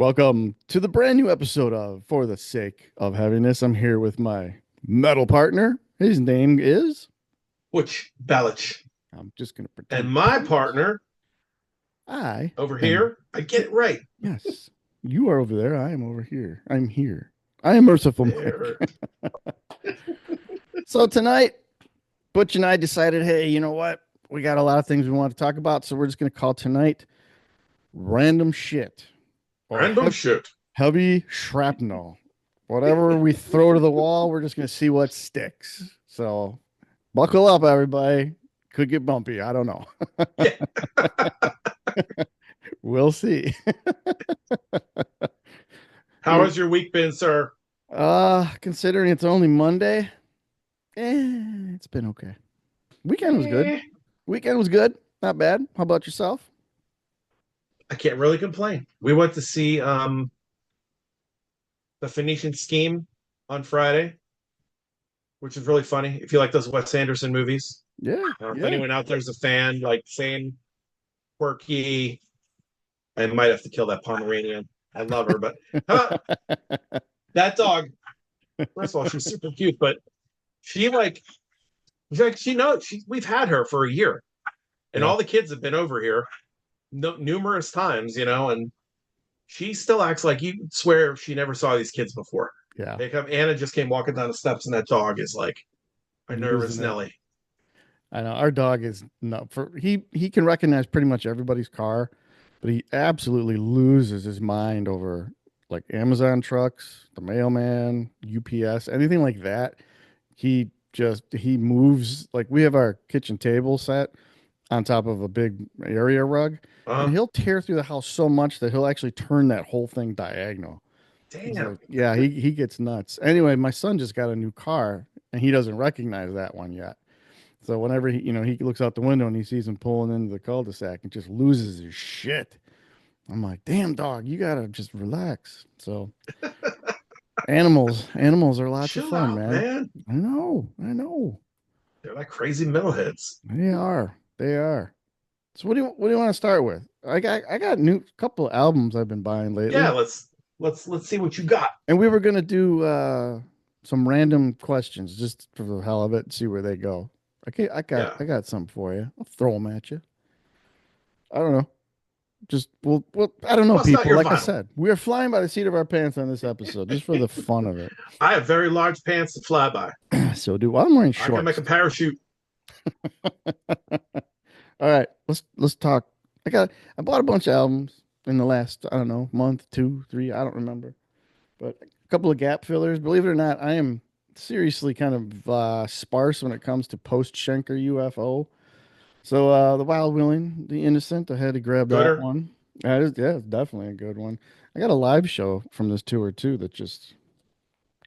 Welcome to the brand new episode of For the Sake of Heaviness. I'm here with my metal partner. His name is. Which Balich. I'm just going to And pretend. my partner I over am. here, I get it right. Yes. You are over there. I am over here. I'm here. I am Merciful Mike. There. So tonight, Butch and I decided, hey, you know what? We got a lot of things we want to talk about. So we're just going to call tonight Random Shit or Random shit. Heavy Shrapnel. Whatever we throw to the wall, we're just going to see what sticks. So buckle up, everybody. Could get bumpy. I don't know. Yeah. We'll see. How has your week been, sir? Considering it's only Monday, it's been okay. Weekend was good. Eh, Weekend was good. Not bad. How about yourself? I can't really complain. We went to see the Phoenician Scheme on Friday, which is really funny. If you like those Wes Anderson movies, Yeah, if yeah. anyone out there's a fan, like same quirky. I might have to kill that Pomeranian. I love her, but that dog. First of all, she's super cute, but she like she knows we've had her for a year, and Yeah, all the kids have been over here numerous times, and she still acts like you swear she never saw these kids before. yeah. They come. Anna just came walking down the steps, and that dog is like a nervous Losing it. Nelly. I know our dog is not for he can recognize pretty much everybody's car, but he absolutely loses his mind over like Amazon trucks, the mailman, UPS, anything like that. He moves like we have our kitchen table set on top of a big area rug, and Uh, he'll tear through the house so much that he'll actually turn that whole thing diagonal. It's like, Damn. yeah, he gets nuts. Anyway, my son just got a new car and he doesn't recognize that one yet. So whenever he looks out the window and he sees him pulling into the cul-de-sac and just loses his shit. I'm like, damn dog, you gotta just relax. So animals are lots of Chill fun, out, man. man. I know. They're like crazy metalheads. They are. So what do you want to start with? I got new couple of albums I've been buying Yeah, lately, let's see what you got. and we were gonna do some random questions just for the hell of it and see where they go. Okay, Yeah. I got something for you. I'll throw them at you. I don't know. Just well, I don't know, Bust out people. your Like I vinyl. said, we are flying by the seat of our pants on this episode, just for the fun of it. I have very large pants to fly by. So do I'm wearing I can make a shorts. parachute. All right, let's talk. I bought a bunch of albums in the last I don't know month, two, three, I don't remember, but a couple of gap fillers. Believe it or not, I am seriously kind of sparse when it comes to post Schenker UFO. So the Wild Willing, the Innocent, I had to grab that Gooder. one. Yeah, it's definitely a good one. I got a live show from this tour too that just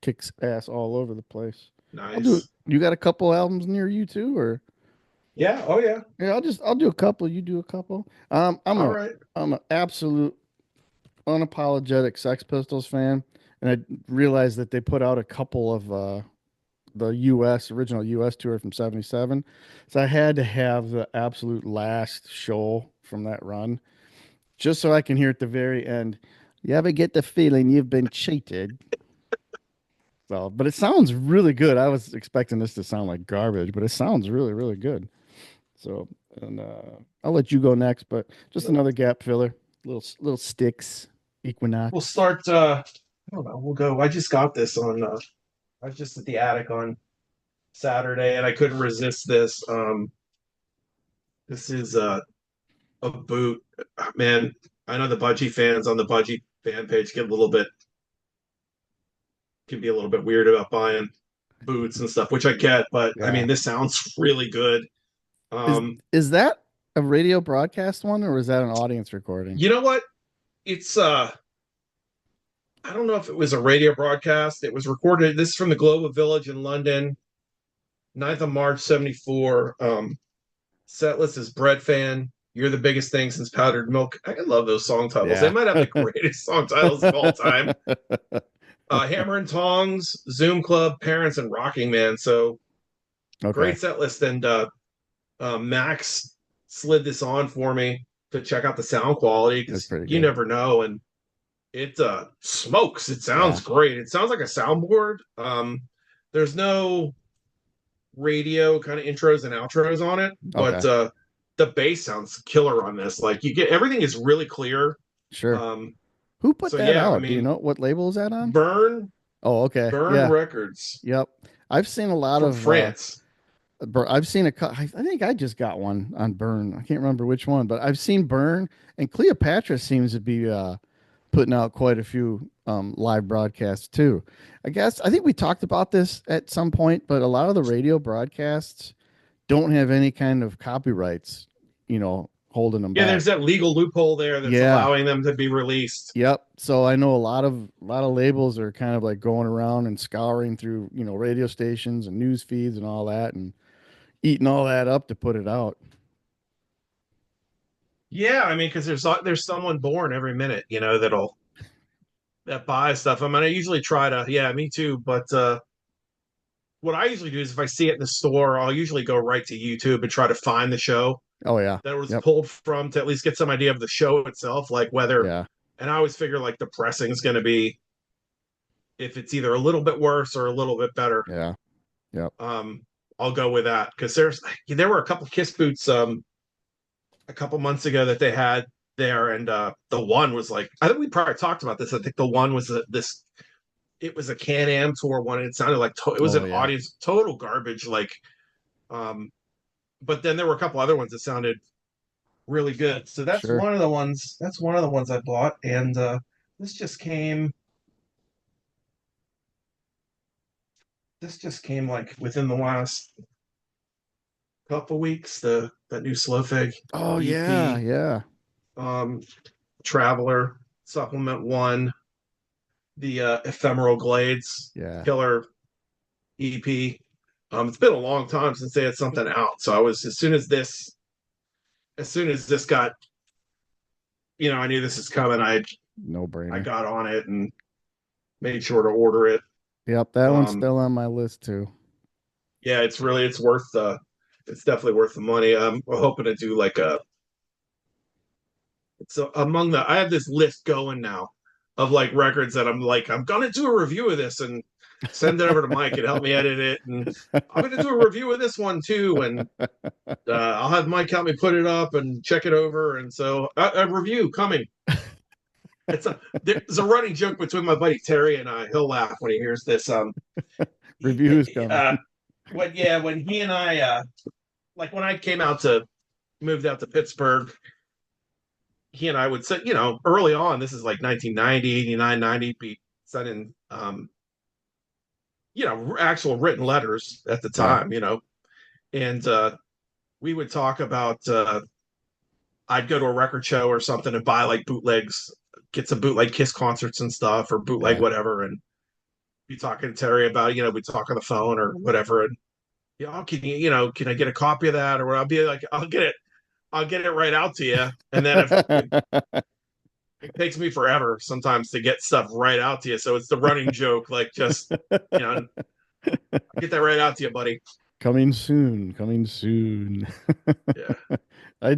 kicks ass all over the place. I'll do it. Nice. You got a couple albums near you too, or Yeah. Oh yeah. yeah? I'll do a couple. You do a couple. All right. I'm an absolute unapologetic Sex Pistols fan, and I realized that they put out a couple of the U.S. original U.S. tour from '77, so I had to have the absolute last show from that run just so I can hear at the very end. You ever get the feeling you've been cheated? So, but it sounds really good. I was expecting this to sound like garbage, but it sounds really, really good. So, and I'll let you go next, but just another gap filler, little sticks, We'll Equinox. start. I don't know. We'll go. I just got this on. I was just at the attic on Saturday, and I couldn't resist this. This is a boot, man. I know the Budgie fans on the Budgie fan page get a little bit can be a little bit weird about buying boots and stuff, which I get, but I Yeah. mean, this sounds really good. Is Um, is that a radio broadcast one or is that an audience recording? you know what? It's I don't know if it was a radio broadcast. It was recorded. This is from the Global Village in London, 9th of March, 74. Set list is Bread Fan. You're the biggest thing since Powdered Milk. I love those song titles. They Yeah. might have the greatest song titles of all time. Hammer and Tongs, Zoom Club, Parents, and Rocking Man. So Okay. great set list. And Max slid this on for me to check out the sound quality That's because pretty you good. never know. And it smokes. It sounds Yeah. great. It sounds like a soundboard. There's no radio kind of intros and outros on it, but Okay. the bass sounds killer on this. Like you get everything is really clear. Sure. Um, Who put so that yeah, I out? Do you mean, know what label is that on? Burn Oh, okay. Burn Yeah. Records Yep. I've seen a lot from of France. I've seen I think I just got one on Burn. I can't remember which one, but I've seen Burn, and Cleopatra seems to be putting out quite a few live broadcasts too. I think we talked about this at some point, but a lot of the radio broadcasts don't have any kind of copyrights, holding them Yeah, there's back. that legal loophole there that's Yeah. allowing them to be released. Yep. So I know a lot of labels are kind of like going around and scouring through, radio stations and news feeds and all that and eating all that up to put it out. Yeah, I mean, because there's someone born every minute, that buys stuff. I mean, I usually try to, yeah, me too. But what I usually do is if I see it in the store, I'll usually go right to YouTube and try to find the show Oh yeah. that it was Yep. pulled from to at least get some idea of the show itself, like whether. Yeah. And I always figure like the pressing is going to be if it's either a little bit worse or a little bit better. Yeah. Yep. Um, I'll go with that because there were a couple Kiss boots a couple months ago that they had there, and the one was like I think we probably talked about this. I think the one was this it was a Can-Am tour one, and it sounded like it was Oh an yeah. audience total garbage. Like, um, but then there were a couple other ones that sounded really good. So that's Sure. one of the ones. That's one of the ones I bought, and this just came. This just came like within the last couple weeks. The that new Slowfig Oh yeah. EP, Yeah. um, Traveler Supplement One, the Ephemeral Glades Yeah. Killer EP. It's been a long time since they had something out, so I was as soon as this got, I knew this is coming. No I brainer. got on it and made sure to order it. Yep. That one's Um, still on my list too. yeah, it's worth it's definitely worth the money. We're hoping to do like among the I have this list going now of like records that I'm like I'm gonna do a review of this and send it over to Mike and help me edit it, and I'm gonna do a review of this one too, and I'll have Mike help me put it up and check it over, and so a review coming. There's a running joke between my buddy Terry and I. He'll laugh when he hears this. Reviews coming. When he and I like when I came out to moved out to Pittsburgh, he and I would say, early on, this is like 1990, 89, 90, be sending, actual written letters at the Yeah. time, and we would talk about, I'd go to a record show or something and buy like bootlegs, get some bootleg Kiss concerts and stuff or bootleg Yeah. whatever. And be talking to Terry about, we talk on the phone or whatever. And, can I get a copy of that? Or I'll be like, I'll get it right out to you. And then if it takes me forever sometimes to get stuff right out to you. So it's the running joke, like just, I'll get that right out to you, buddy. Coming soon. Coming soon. Yeah.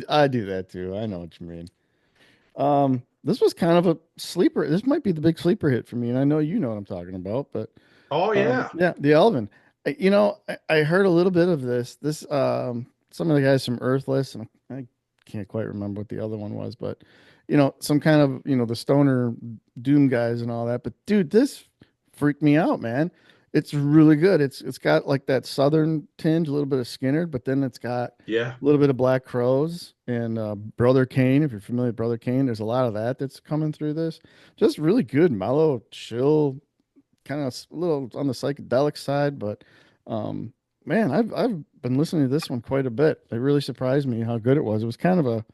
I do that too. I know what you mean. This was kind of a sleeper. This might be the big sleeper hit for me, and I know you know what I'm talking about. But Oh yeah. yeah, the Elvin. I heard a little bit of this. Some of the guys from Earthless, and I can't quite remember what the other one was, but some kind of the stoner doom guys and all that. But dude, this freaked me out, man. It's really good. It's got like that southern tinge, a little bit of Skinner, but then it's got Yeah. a little bit of Black Crows and Brother Kane. If you're familiar with Brother Kane, there's a lot of that's coming through this. Just really good, mellow, chill, kind of a little on the psychedelic side, but um, man, I've been listening to this one quite a bit. It really surprised me how good it was. It was kind of a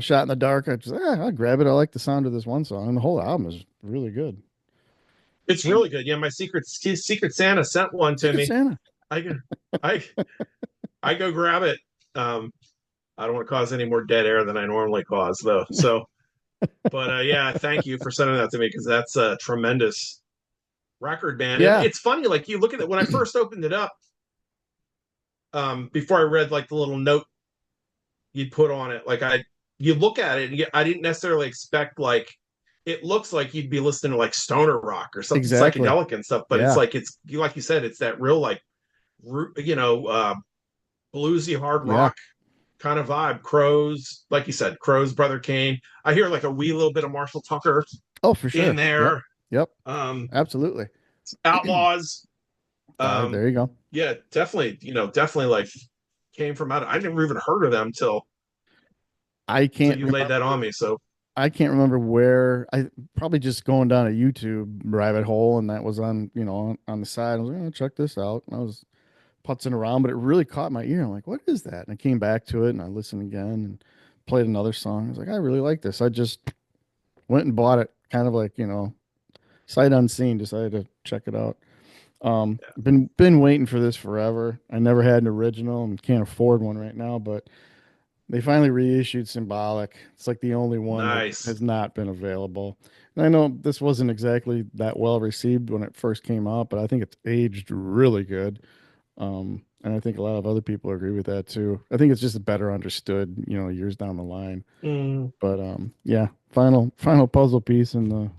shot in the dark. I just I'll grab it. I like the sound of this one song, and the whole album is really good. It's really good. Yeah, my Secret Santa sent one to Secret me. Santa. I can I I go grab it. I don't want to cause any more dead air than I normally cause though. So but yeah, thank you for sending that to me because that's a tremendous record, man. Yeah, It's funny, like you look at it when I first opened it up, before I read like the little note you'd put on it, like you look at it and I didn't necessarily expect like it looks like you'd be listening to like stoner rock or something Exactly. psychedelic and stuff, but it's Yeah. like like you said, it's that real like bluesy hard Yeah. rock kind of vibe. Crows, like you said, Crows, Brother Kane. I hear like a wee little bit of Marshall Tucker Oh, for in sure. Yep. there. Yep. Um, Absolutely. Outlaws. There you go. Yeah, definitely. Definitely like came from out. I never even heard of them I till can't you laid that on remember. me. So I can't remember where. I probably just going down a YouTube rabbit hole, and that was on, on the side. I was like, oh, check this out. And I was putzing around, but it really caught my ear. I'm like, what is that? And I came back to it and I listened again and played another song. I was like, I really like this. I just went and bought it, kind of like, sight unseen, decided to check it out. Been waiting for this forever. I never had an original and can't afford one right now, but they finally reissued Symbolic. It's like the only one that nice. has not been available. And I know this wasn't exactly that well received when it first came out, but I think it's aged really good. And I think a lot of other people agree with that too. I think it's just better understood, years down the line. Mm, But yeah, final puzzle piece in the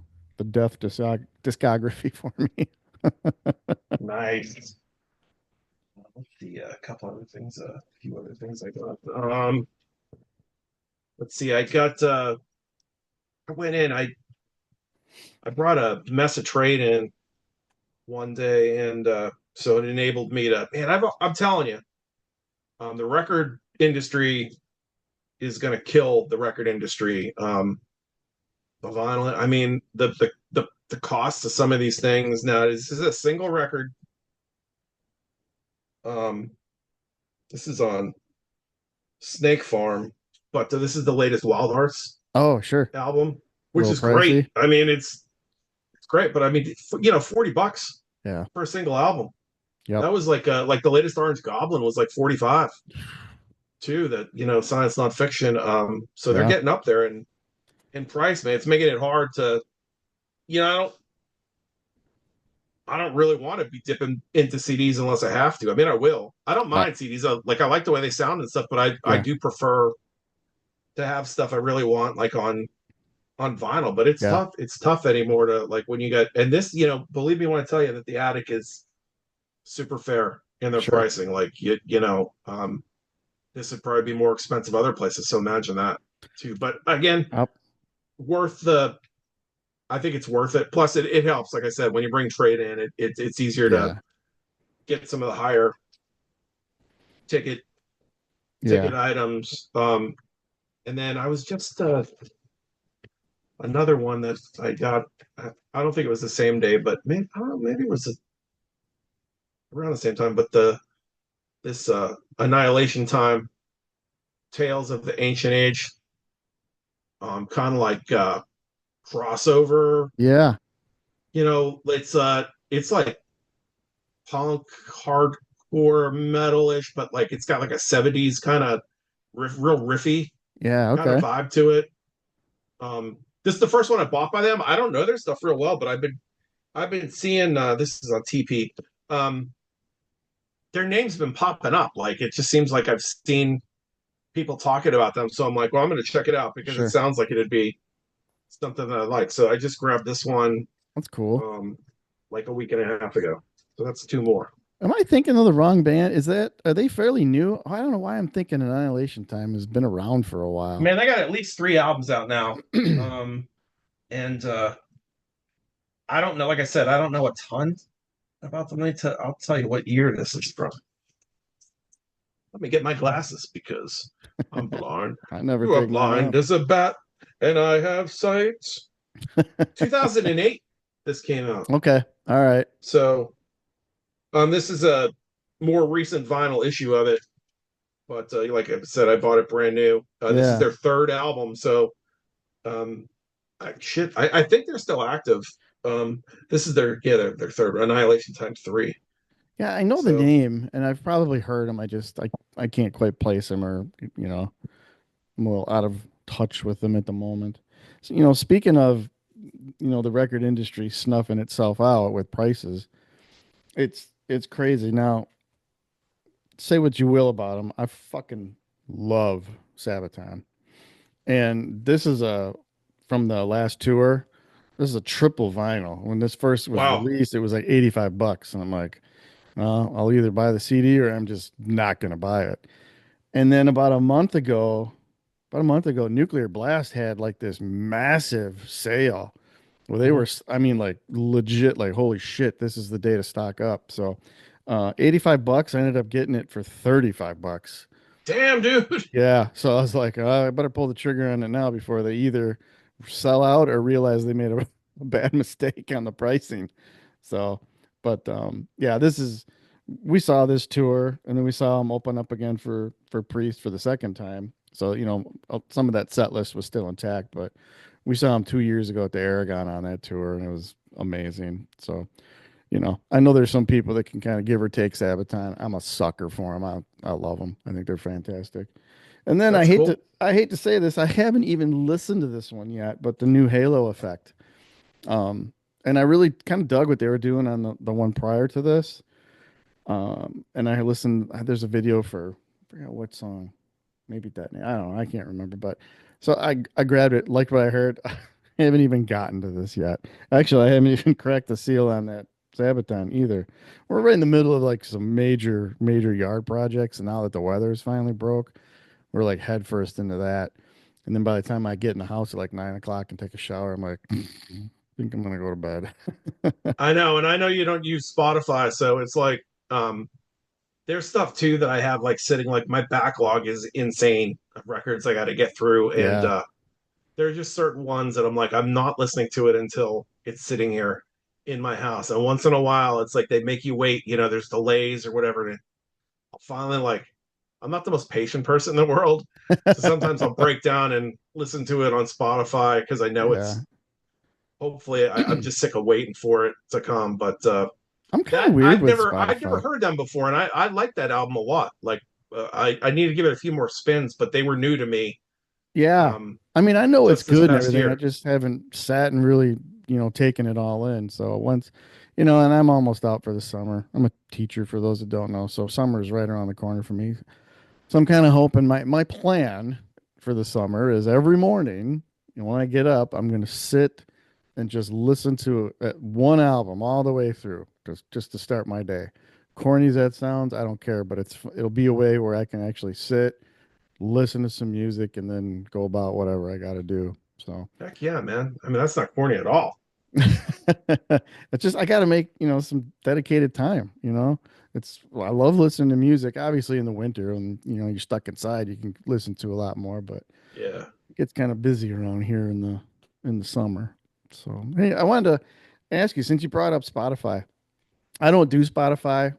Death discography for me. nice. Let's see a couple other things, a few other things I got. Let's see. I went in. I brought a mess of trade in one day, and so it enabled me to. Man, I'm telling you, the record industry is going to kill the record industry. The vinyl. I mean, the cost of some of these things now. This is a single record. Um, this is on Snake Farm, but this is the latest Wild Hearts Oh, sure. album, A which little is great. pricey. I mean, it's great, but I mean, $40 Yeah. for a single album. Yep. That was like the latest Orange Goblin was like 45 too. That science not fiction. So they're Yeah. getting up there in price, man. It's making it hard to you know I don't really want to be dipping into CDs unless I have to. I mean, I will. I don't Uh, mind CDs. I like the way they sound and stuff, but I yeah. do prefer to have stuff I really want like on vinyl. But it's Yeah. tough. It's tough anymore to like when you get and this. Believe me when I tell you that the Attic is super fair in their Sure. pricing. Like this would probably be more expensive other places. So imagine that too. But again, Up. worth the. I think it's worth it. Plus, it helps. Like I said, when you bring trade in, it's easier to Yeah. get some of the higher ticket Yeah. ticket items. And then I was just another one that I got. I don't think it was the same day, but maybe I don't know, maybe it was around the same time. But this Annihilation Time, Tales of the Ancient Age, kind of like crossover. Yeah. It's like punk hardcore metalish, but like it's got like a 70s kind of real riffy Yeah. kind of Okay. vibe to it. This is the first one I bought by them. I don't know their stuff real well, but I've been seeing this is on TP. Um, their name's been popping up. Like it just seems like I've seen people talking about them. So I'm like, well, I'm gonna check it out because it Sure. sounds like it'd be something that I like. So I just grabbed this one That's cool. um like a week and a half ago. So that's two more. Am I thinking of the wrong band? Are they fairly new? I don't know why I'm thinking Annihilation Time has been around for a while. Man, they got at least three albums out now. Um and I don't know, like I said, I don't know a ton about them. I'll tell you what year this is from. Let me get my glasses because I'm blind. I never You are take mine blind off. as a bat, and I have sight. 2008, this came out. Okay. All right. So, this is a more recent vinyl issue of it, but like I said, I bought it brand new. This is Yeah. their third album, so um, I think they're still active. This is their third Annihilation Time 3. Yeah, I know the So name and I've probably heard them. I can't quite place them or, you know, I'm a little out of touch with them at the moment. So, speaking of, the record industry snuffing itself out with prices, it's crazy. Now, say what you will about them. I fucking love Sabaton. And this is from the last tour. this is a triple vinyl. When this first was Wow. released, it was like 85 bucks. And I'm like, well, I'll either buy the CD or I'm just not going to buy it. And then about a month ago, Nuclear Blast had like this massive sale where they were, Mhm. I mean, like legit, like, holy shit, this is the day to stock up. So, 85 bucks, I ended up getting it for 35 bucks. Damn, dude. Yeah. So I was like, I better pull the trigger on it now before they either sell out or realize they made a bad mistake on the pricing. So, but yeah, we saw this tour and then we saw them open up again for Priest for the second time. So, some of that set list was still intact, but we saw them 2 years ago at the Aragon on that tour and it was amazing. So, I know there's some people that can kind of give or take Sabaton. I'm a sucker for them. I love them. I think they're fantastic. And then That's cool. I hate to say this, I haven't even listened to this one yet, but the new Halo Effect. Um, and I really kind of dug what they were doing on the one prior to this. And I listened. There's a video for I forgot what song, maybe that. I don't know. I can't remember. But so I grabbed it, liked what I heard. I haven't even gotten to this yet. Actually, I haven't even cracked the seal on that Sabaton either. We're right in the middle of like some major yard projects, and now that the weather's finally broke, we're like head first into that. And then by the time I get in the house at like 9 o'clock and take a shower, I'm like, I think I'm gonna go to bed. I know, and I know you don't use Spotify, so it's like there's stuff too that I have like sitting like my backlog is insane of records I got to get through, and Yeah. there are just certain ones that I'm like I'm not listening to it until it's sitting here in my house. And once in a while, it's like they make you wait. There's delays or whatever. And I'll finally like I'm not the most patient person in the world, so sometimes I'll break down and listen to it on Spotify because I know Yeah. it's hopefully I'm just sick of waiting for it to come. But I'm kind of that weird with I'd never Spotify. heard them before, and I like that album a lot. Like I need to give it a few more spins, but they were new to me Yeah. I mean, I know it's just this good and past everything. I year. just haven't sat and really, taken it all in. So once, and I'm almost out for the summer. I'm a teacher for those that don't know. So summer is right around the corner for me. So I'm kind of hoping my plan for the summer is every morning, when I get up, I'm going to sit and just listen to one album all the way through, just to start my day. Corny as that sounds, I don't care, but it'll be a way where I can actually sit, listen to some music, and then go about whatever I got to do. So Heck yeah, man. I mean, that's not corny at all. it's just I got to make some dedicated time. I love listening to music. Obviously, in the winter, and you're stuck inside, you can listen to a lot more. But Yeah. it gets kind of busy around here in the summer. So hey, I wanted to ask you since you brought up Spotify. I don't do Spotify,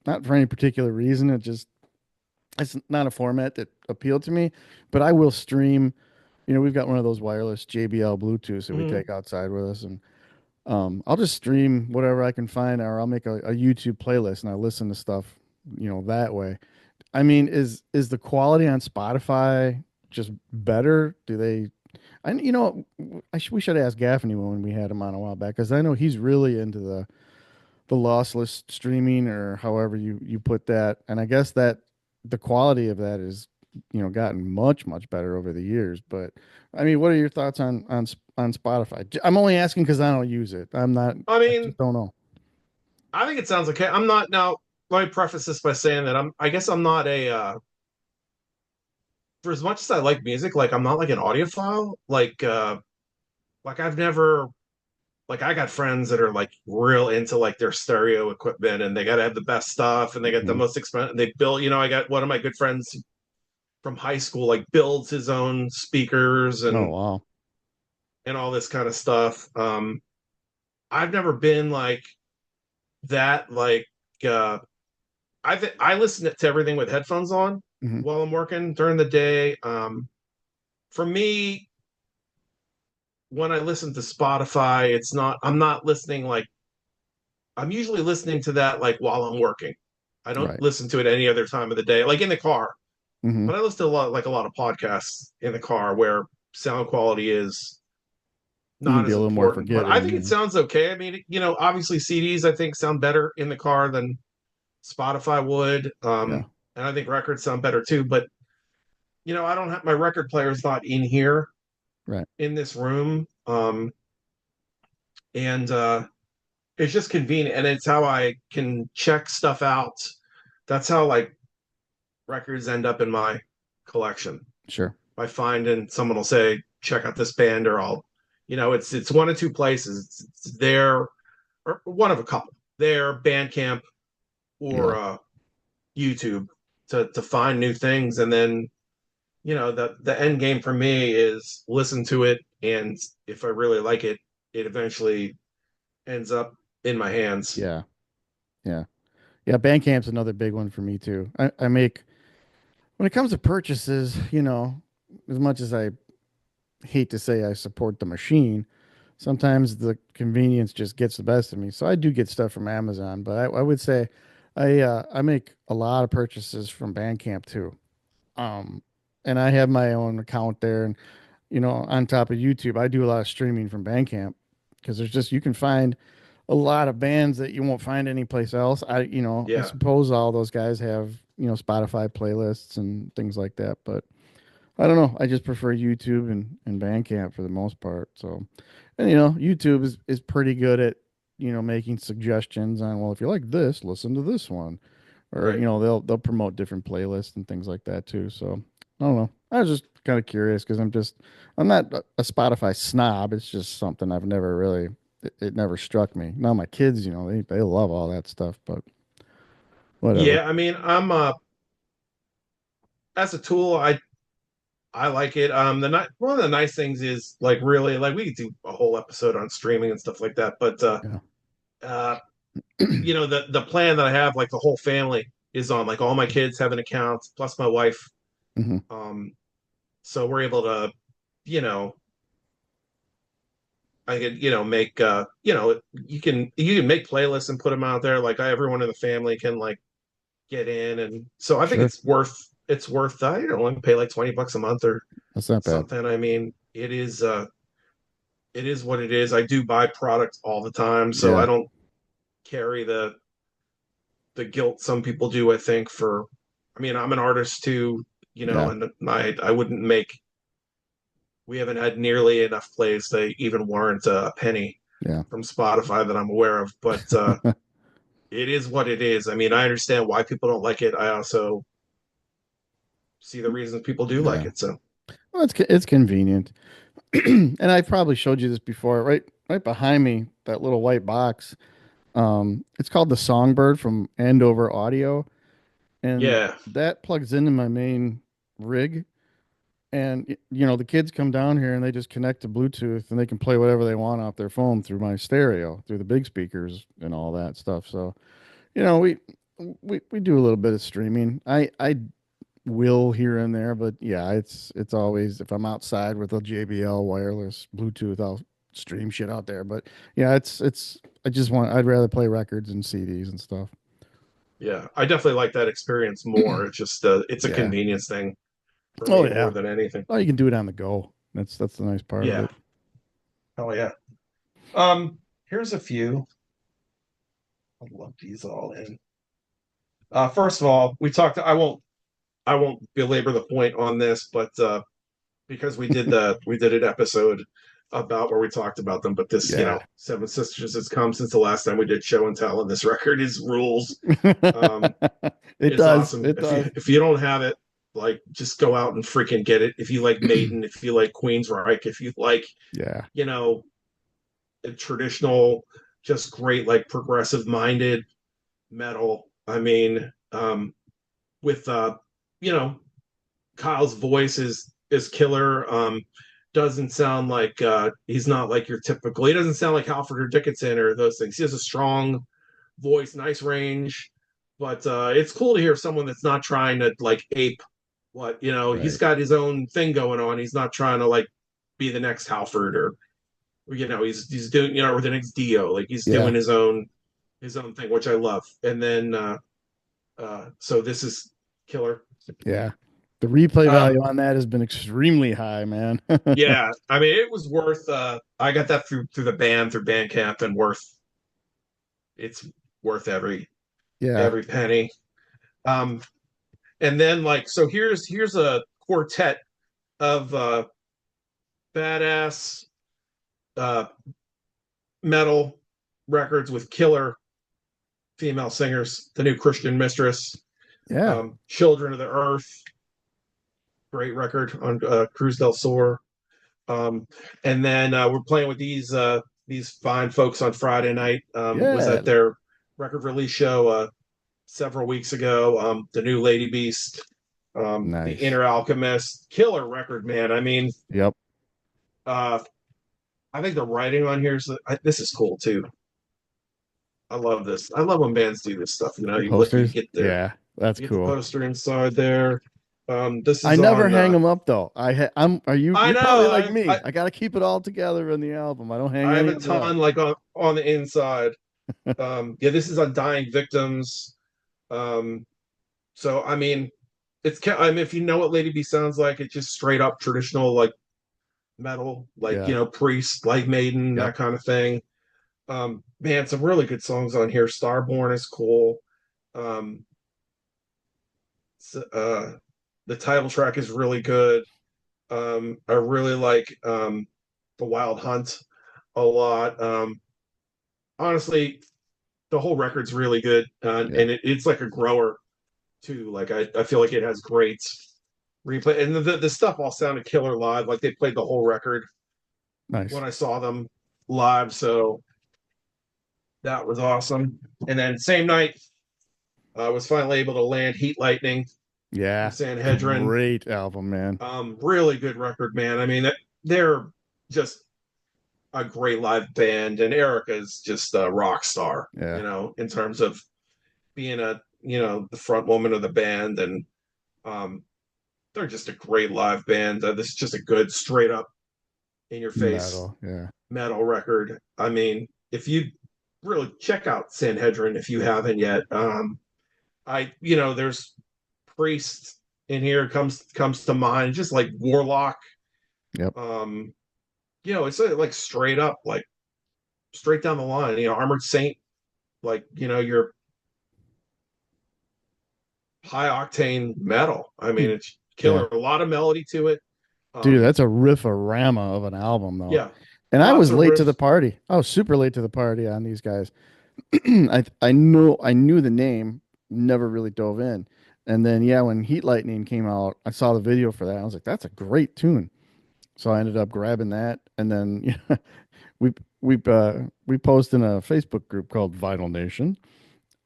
not for any particular reason. It's not a format that appealed to me, but I will stream. We've got one of those wireless JBL Bluetooths that we Mhm. take outside with us, and I'll just stream whatever I can find, or I'll make a YouTube playlist and I listen to stuff, that way. I mean, is the quality on Spotify just better? Do they? We should ask Gaffney when we had him on a while back because I know he's really into the lossless streaming or however you put that, and I guess that the quality of that is gotten much better over the years. But I mean, what are your thoughts on Spotify? I'm only asking because I don't use it. I'm not. I I mean, just don't know. I think it sounds okay. I'm not now. Let me preface this by saying that I guess I'm not a. For as much as I like music, like I'm not like an audiophile. Like I've never like I got friends that are like real into like their stereo equipment and they got to have the best stuff and they got the Mhm. most expensive. They build. I got one of my good friends from high school like builds his own speakers Oh and wow. all this kind of stuff. I've never been like that. Uh, I listen to everything with headphones on Hmm. while I'm working during the day. For me, when I listen to Spotify, I'm not listening like I'm usually listening to that like while I'm working. I don't Right. listen to it any other time of the day, like in the car. Hmm. But I listen to a lot of podcasts in the car where sound quality is You can not be a as little more important. But I forgiving. think it sounds okay. I mean, obviously CDs I think sound better in the car than Spotify would. Yeah. And I think records sound better too. But I don't have my record player's not in here Right. in this room. and it's just convenient, and it's how I can check stuff out. That's how like records end up in my collection. Sure. I find and someone will say, check out this band, or I'll, it's one of two places. It's there, or one of a couple. There, Bandcamp or Yeah. YouTube to find new things, and then the end game for me is listen to it, and if I really like it, it eventually ends up in my hands. Yeah. Yeah. Yeah. Bandcamp's another big one for me too. I make when it comes to purchases, as much as I hate to say I support the machine, sometimes the convenience just gets the best of me. So I do get stuff from Amazon, but I would say I make a lot of purchases from Bandcamp too. Um, and I have my own account there, and on top of YouTube, I do a lot of streaming from Bandcamp because there's just you can find a lot of bands that you won't find anyplace else. I Yeah, suppose all those guys have Spotify playlists and things like that, but I don't know. I just prefer YouTube and Bandcamp for the most part. So, and YouTube is pretty good at making suggestions on, well, if you like this, listen to this one, or right. they'll promote different playlists and things like that too. So I don't know. I was just kind of curious because I'm not a Spotify snob. It's just something I've never really it never struck me. Now my kids, they love all that stuff, but whatever. Yeah, I mean, I'm as a tool, I like it. One of the nice things is like really like we could do a whole episode on streaming and stuff like that, but Yeah. uh the plan that I have, like the whole family is on, like all my kids have an account plus my wife. Hmm. Um, so we're able to, you know, I could, make you can make playlists and put them out there. Like everyone in the family can like get in, and so I think Sure. it's worth want to pay like $20 a month or That's not bad. something. I mean, it is what it is. I do buy products all the time, so I Yeah. don't carry the guilt some people do, I think, for I mean, I'm an artist too, Yeah. and I wouldn't make we haven't had nearly enough plays to even warrant a penny Yeah. from Spotify that I'm aware of, but it is what it is. I mean, I understand why people don't like it. I also see the reasons people do like Yeah. it. So Well, it's convenient. And I probably showed you this before. Right behind me, that little white box. It's called the Songbird from Andover Audio, and yeah, that plugs into my main rig. And the kids come down here and they just connect to Bluetooth and they can play whatever they want off their phone through my stereo, through the big speakers and all that stuff. So, you know, we we do a little bit of streaming. I will here and there, but yeah, it's always if I'm outside with a JBL wireless Bluetooth, I'll stream shit out there. But yeah, it's I'd rather play records and CDs and stuff. yeah, I definitely like that experience more. It's just it's a Yeah. convenience thing for Oh me more yeah. than anything. Oh, you can do it on the go. That's the nice part of Yeah. it. Oh yeah. Here's a few. I love these all in. First of all, we talked. I won't belabor the point on this, but because we did an episode about where we talked about them. But this, Yeah. Seven Sisters has come since the last time we did show and tell, and this record is rules. Um, It it's does. awesome. It If you does. if you don't have it, like just go out and freaking get it. If you like Maiden, if you like Queensryche, if you like, Yeah. you know, traditional, just great like progressive minded metal. I mean, with you know, Kyle's voice is killer. Doesn't sound like he's not like your typical. He doesn't sound like Halford or Dickinson or those things. He has a strong voice, nice range, but it's cool to hear someone that's not trying to like ape what he's Right. got his own thing going on. He's not trying to like be the next Halford or he's doing or the next Dio. Like he's Yeah. doing his own thing, which I love. And then so this is killer. Yeah. The replay Um, value on that has been extremely high, man. yeah, I mean it was worth. I got that through the band through Bandcamp, and it's worth Yeah. every penny. Um, and then like so here's a quartet of badass uh metal records with killer female singers. The new Christian Mistress, Yeah. Children of the Earth, great record on Cruz del Sur. Um, and then we're playing with these fine folks on Friday night. Was Yeah. at their record release show several weeks ago. The new Lady Beast, the Nice. Inner Alchemist, killer record, man. I mean, Yep. uh, I think the writing on here is this is cool too. I love this. I love when bands do this stuff. You know, The you look, you posters. get the Yeah. That's you get the cool. poster inside there. This I is never on. hang them up though. I'm. Are you? I You're probably know. like me. I got to keep it all together in the album. I don't hang I have any a of it up. ton like on the inside. Yeah, this is on Dying Victims. Um, so I mean, I mean, if you know what Lady B sounds like, it's just straight up traditional like metal, like Yeah. Priest, Light Maiden, Yep. that kind of thing. Man, some really good songs on here. Starborn is cool. Um, uh, the title track is really good. I really like the Wild Hunt a lot. Honestly, the whole record's really good, Yeah. and it's like a grower too. Like I feel like it has great replay, and the stuff all sounded killer live. Like they played the whole record Nice. when I saw them live, so that was awesome. And then same night, I was finally able to land Heat Lightning from Yeah. Sanhedrin. Great album, man. Really good record, man. I mean, they're just a great live band, and Erica's just a rock star, Yeah. in terms of being the front woman of the band, and um, they're just a great live band. This is just a good, straight up, in your face Metal. Yeah. metal record. I mean, if you really check out Sanhedrin if you haven't yet, there's Priest in here comes to mind, just like Warlock. Yep. Um, it's like straight up, like straight down the line. Armored Saint, like your high octane metal. I mean, it's Yeah. killer. A lot of melody to it. Dude, Um, that's a riff-a-rama of an album, though. yeah, And I lots was of late to the riffs. party. I was super late to the party on these guys. I knew the name, never really dove in. And then yeah, when Heat Lightning came out, I saw the video for that. I was like, that's a great tune. So I ended up grabbing that, and then yeah, we we post in a Facebook group called Vinyl Nation,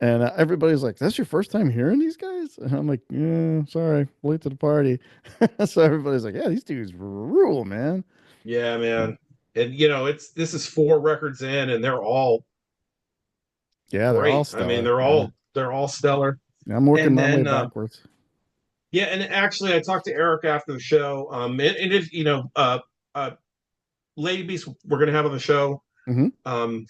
and everybody's like, "That's your first time hearing these guys?" And I'm like, "Yeah, sorry, late to the party." So everybody's like, "Yeah, these dudes rule, man." Yeah, So, man. And this is 4 records in, and they're all yeah, they're all great. I mean, stellar. they're Yeah, all they're all stellar. I'm working And my way then backwards. yeah, and actually, I talked to Eric after the show. And if Lady Beast, we're gonna have on the show Hmm. um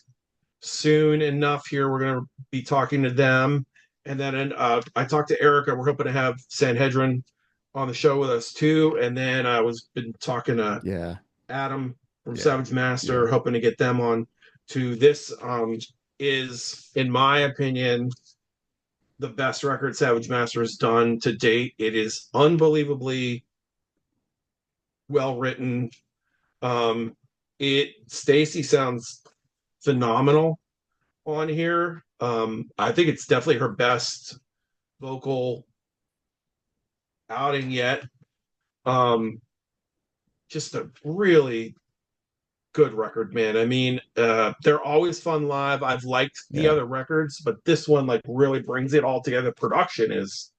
soon enough. Here, we're gonna be talking to them, and then I talked to Erica. We're hoping to have Sanhedrin on the show with us too. And then I was been talking to Yeah, Adam from yeah, Savage yeah, Master, hoping to get them on to this. Is in my opinion the best record Savage Master has done to date. It is unbelievably well written. Um, it Stacy sounds phenomenal on here. I think it's definitely her best vocal outing yet. Um, just a really good record, man. I mean, they're always fun live. I've liked the yeah. other records, but this one like really brings it all together. Production is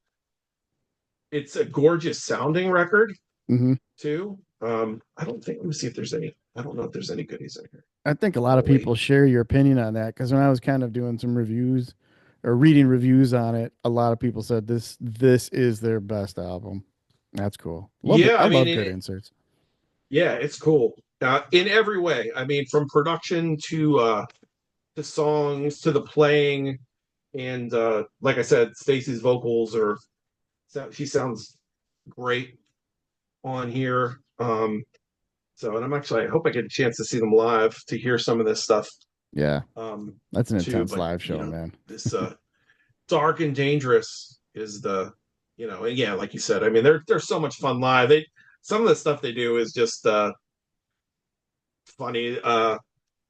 it's a gorgeous sounding record Hmm. too. I don't think. Let me see if there's any. I don't know if there's any goodies in here. I think a lot of Really? people share your opinion on that because when I was kind of doing some reviews or reading reviews on it, a lot of people said this is their best album. That's cool. Love it. Yeah. I I mean, love good inserts. yeah, it's cool in every way. I mean, from production to the songs to the playing, and like I said, Stacey's vocals are. She sounds great on here. So, and I hope I get a chance to see them live to hear some of this stuff Yeah, um, that's an too. intense But live show, man. this Dark and Dangerous is and yeah, like you said, I mean, they're so much fun live. Some of the stuff they do is just funny.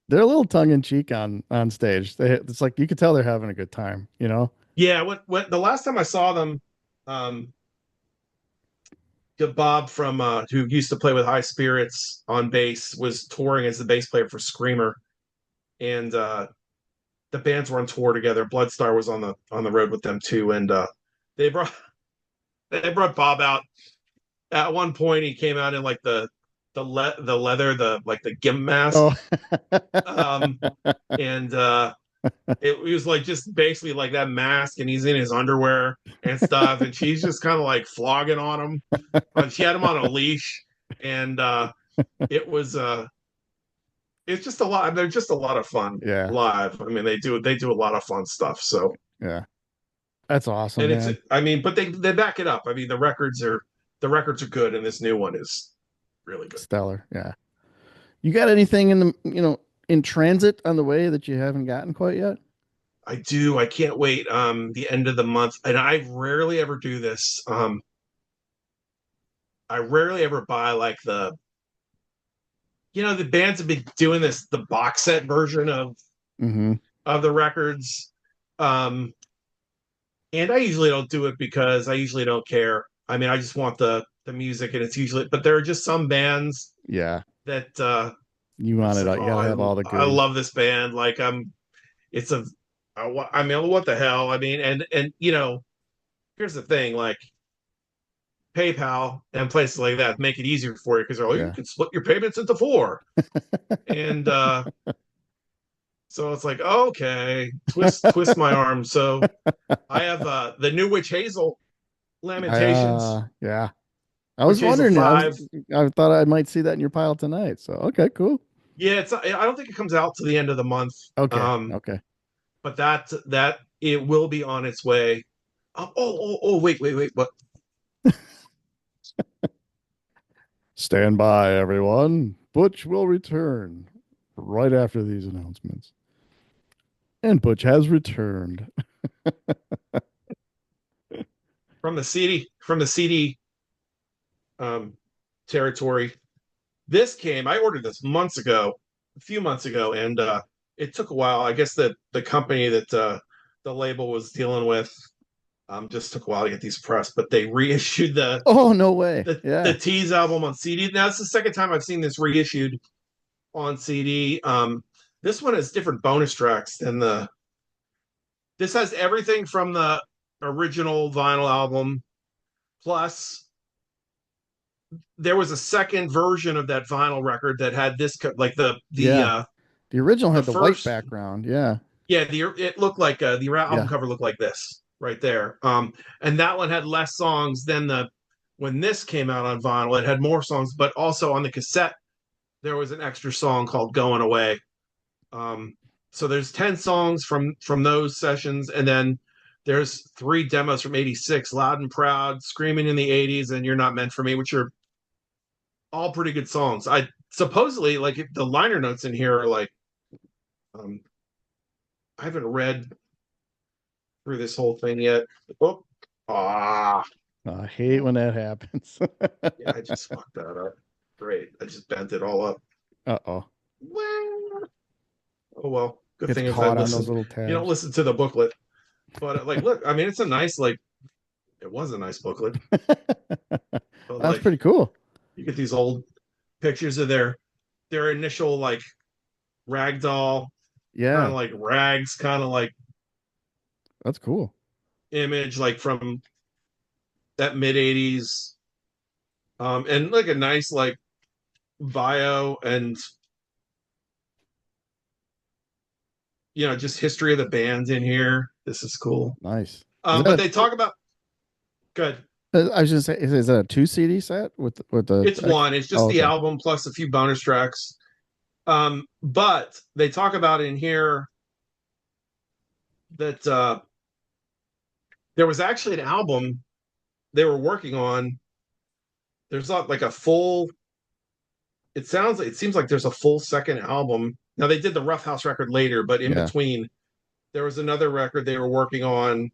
they're a little tongue in cheek on stage. It's like you could tell they're having a good time, you know? Yeah, what the last time I saw them, um, Bob from who used to play with High Spirits on bass was touring as the bass player for Screamer, and the bands were on tour together. Bloodstar was on the road with them too, and they brought they brought Bob out. At one point, he came out in like the leather, the like the gimp mask, Oh, um, and it was like just basically like that mask, and he's in his underwear and stuff, and she's just kind of like flogging on him. She had him on a leash, and it was it's just a lot. They're just a lot of fun yeah, live. I mean, they do a lot of fun stuff. So, yeah. That's awesome, and it's man. I mean, but they back it up. I mean, the records are good, and this new one is really good. Stellar. Yeah. You got anything in in transit on the way that you haven't gotten quite yet? I do. I can't wait. The end of the month, and I rarely ever do this. I rarely ever buy like the bands have been doing this the box set version Mm-hmm. of the records. Um, and I usually don't do it because I usually don't care. I mean, I just want the music, and it's usually. But there are just some bands Yeah. that You I'm want just it like, all. You gotta have all the I goods. love this band. Like it's a, I mean, what the hell? I mean, and here's the thing, like PayPal and places like that make it easier for you because you Yeah. can split your payments into four, and so it's like, okay, twist my arm. So I have the New Witch Hazel Lamentations, Yeah. I Witch was Hazel wondering. 5. I thought I might see that in your pile tonight. So okay, cool. Yeah, I don't think it comes out to the end of the month. Okay. Okay. But that it will be on its way. Wait. What? Stand by, everyone. Butch will return right after these announcements. And Butch has returned. From the CD um, territory. This came. I ordered this months ago, a few months ago, and it took a while. I guess the company that the label was dealing with just took a while to get these pressed, but they reissued the Oh, no way. the Yeah. Tease album on CD. Now it's the second time I've seen this reissued on CD. This one has different bonus tracks than the. This has everything from the original vinyl album, plus there was a second version of that vinyl record that had this like Yeah. The original the had the white first. background. Yeah. Yeah, it looked like the album Yeah. cover looked like this right there. And that one had less songs than the when this came out on vinyl. It had more songs, but also on the cassette there was an extra song called "Going Away." Um, so there's 10 songs from those sessions, and then there's 3 demos from '86: "Loud and Proud," "Screaming in the '80s," and "You're Not Meant for Me," which are all pretty good songs. I supposedly like the liner notes in here are like um, I haven't read through this whole thing yet. Oh, ah, I hate when that happens. yeah, I just fucked that up. Great, I just bent it all up. Uh-oh. Well, oh well. Good Gets thing if I caught on those listen, little you don't tabs. listen to the booklet. But like, look, I mean, it's a nice like. It was a nice booklet, but That's like, pretty cool. you get these old pictures of their initial like ragdoll kind Yeah, of like rags kind of like that's cool. image like from that mid '80s, and like a nice like bio and just history of the bands in here. This is cool. Nice. Is But that they talk about good. I was just say, is that a two CD set with the It's one. It's just Oh, the okay. album plus a few bonus tracks. But they talk about in here that there was actually an album they were working on. There's not like a full. It seems like there's a full second album. Now they did the Rough House record later, but in Yeah. between there was another record they were working on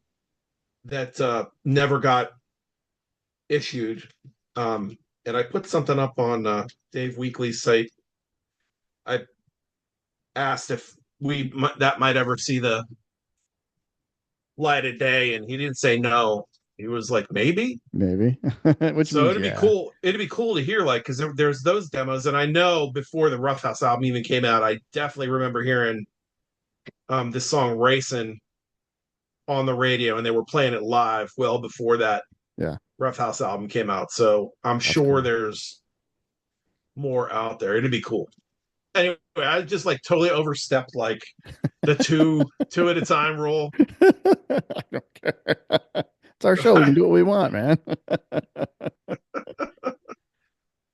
that never got issued. And I put something up on Dave Weekly's site. I asked if that might ever see the light of day, and he didn't say no. He was like maybe. Maybe. Which So means it'd be yeah. cool. It'd be cool to hear like because there's those demos, and I know before the Rough House album even came out, I definitely remember hearing this song "Racing" on the radio, and they were playing it live well before that Yeah. Rough House album came out. So I'm That's sure cool. there's more out there. It'd be cool. Anyway, I just like totally overstepped like the two at a time rule. I don't care. It's our show. We can do what we want, man.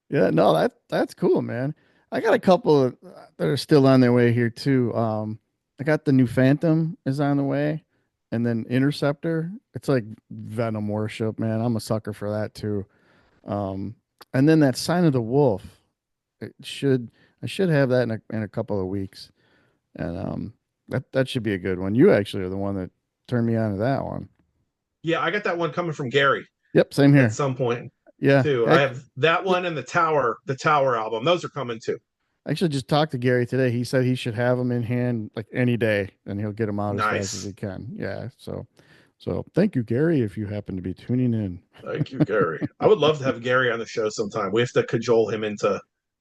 Yeah, no, that's cool, man. I got a couple that are still on their way here too. I got the new Phantom is on the way, and then Interceptor. It's like Venom worship, man. I'm a sucker for that too. Um, and then that Sign of the Wolf. It should I should have that in a couple of weeks, and that should be a good one. You actually are the one that turned me on to that one. Yeah, I got that one coming from Gary Yep, same at here. some point Yeah, too. I have that one and the Tower album. Those are coming too. I actually just talked to Gary today. He said he should have them in hand like any day, and he'll get them out as fast as he Nice. can. Yeah, so thank you, Gary, if you happen to be tuning in. Thank you, Gary. I would love to have Gary on the show sometime. We have to cajole him into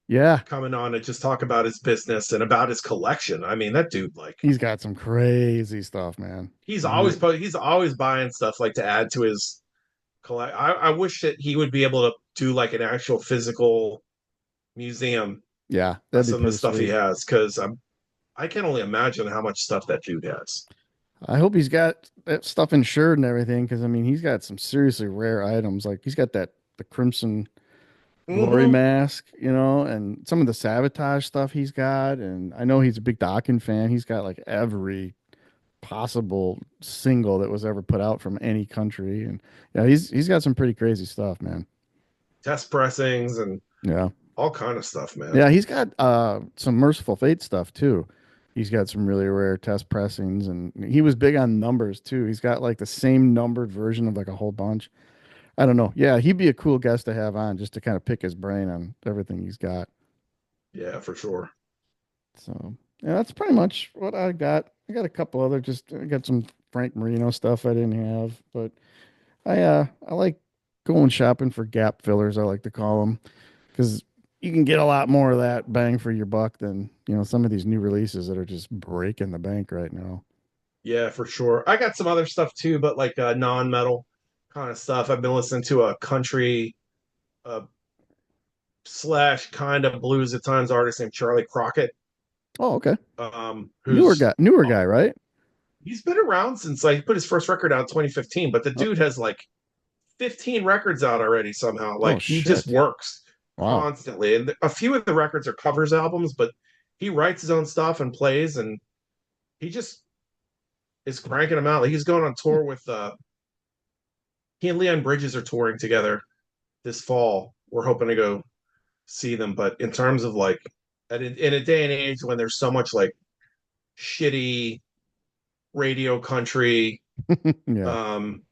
Yeah, coming on and just talk about his business and about his collection. I mean, that dude, like, he's got some crazy stuff, man. he's always buying stuff like to add to his collect. I wish that he would be able to do like an actual physical museum Yeah, of that'd be some of the pretty stuff he sweet. has because I can only imagine how much stuff that dude has. I hope he's got that stuff insured and everything, because I mean, he's got some seriously rare items. Like he's got that the Crimson Glory Mm-hmm. mask, and some of the Sabotage stuff he's got. And I know he's a big Dokken fan. He's got like every possible single that was ever put out from any country, and yeah, he's got some pretty crazy stuff, man. Test pressings and Yeah, all kind of stuff, man. yeah, he's got some Merciful Fate stuff too. He's got some really rare test pressings, and he was big on numbers too. He's got like the same numbered version of like a whole bunch. I don't know. Yeah, he'd be a cool guest to have on just to kind of pick his brain on everything he's got. Yeah, for sure. So yeah, that's pretty much what I got. I got a couple other just I got some Frank Marino stuff I didn't have, but I like going shopping for gap fillers, I like to call them, because you can get a lot more of that bang for your buck than, some of these new releases that are just breaking the bank right now. Yeah, for sure. I got some other stuff too, but like non-metal kind of stuff. I've been listening to a country uh, slash kind of blues at times artist named Charlie Crockett, Oh, okay. who's Newer guy, right? he's been around since like he put his first record out in 2015, but the Oh, dude has like 15 records out already somehow. oh Like he just shit. works Wow. constantly, and a few of the records are covers albums, but he writes his own stuff and plays, and he just is cranking them out. Like he's going on tour with he and Leon Bridges are touring together this fall. We're hoping to go see them. But in terms of like, in a day and age when there's so much like shitty radio country Yeah. um,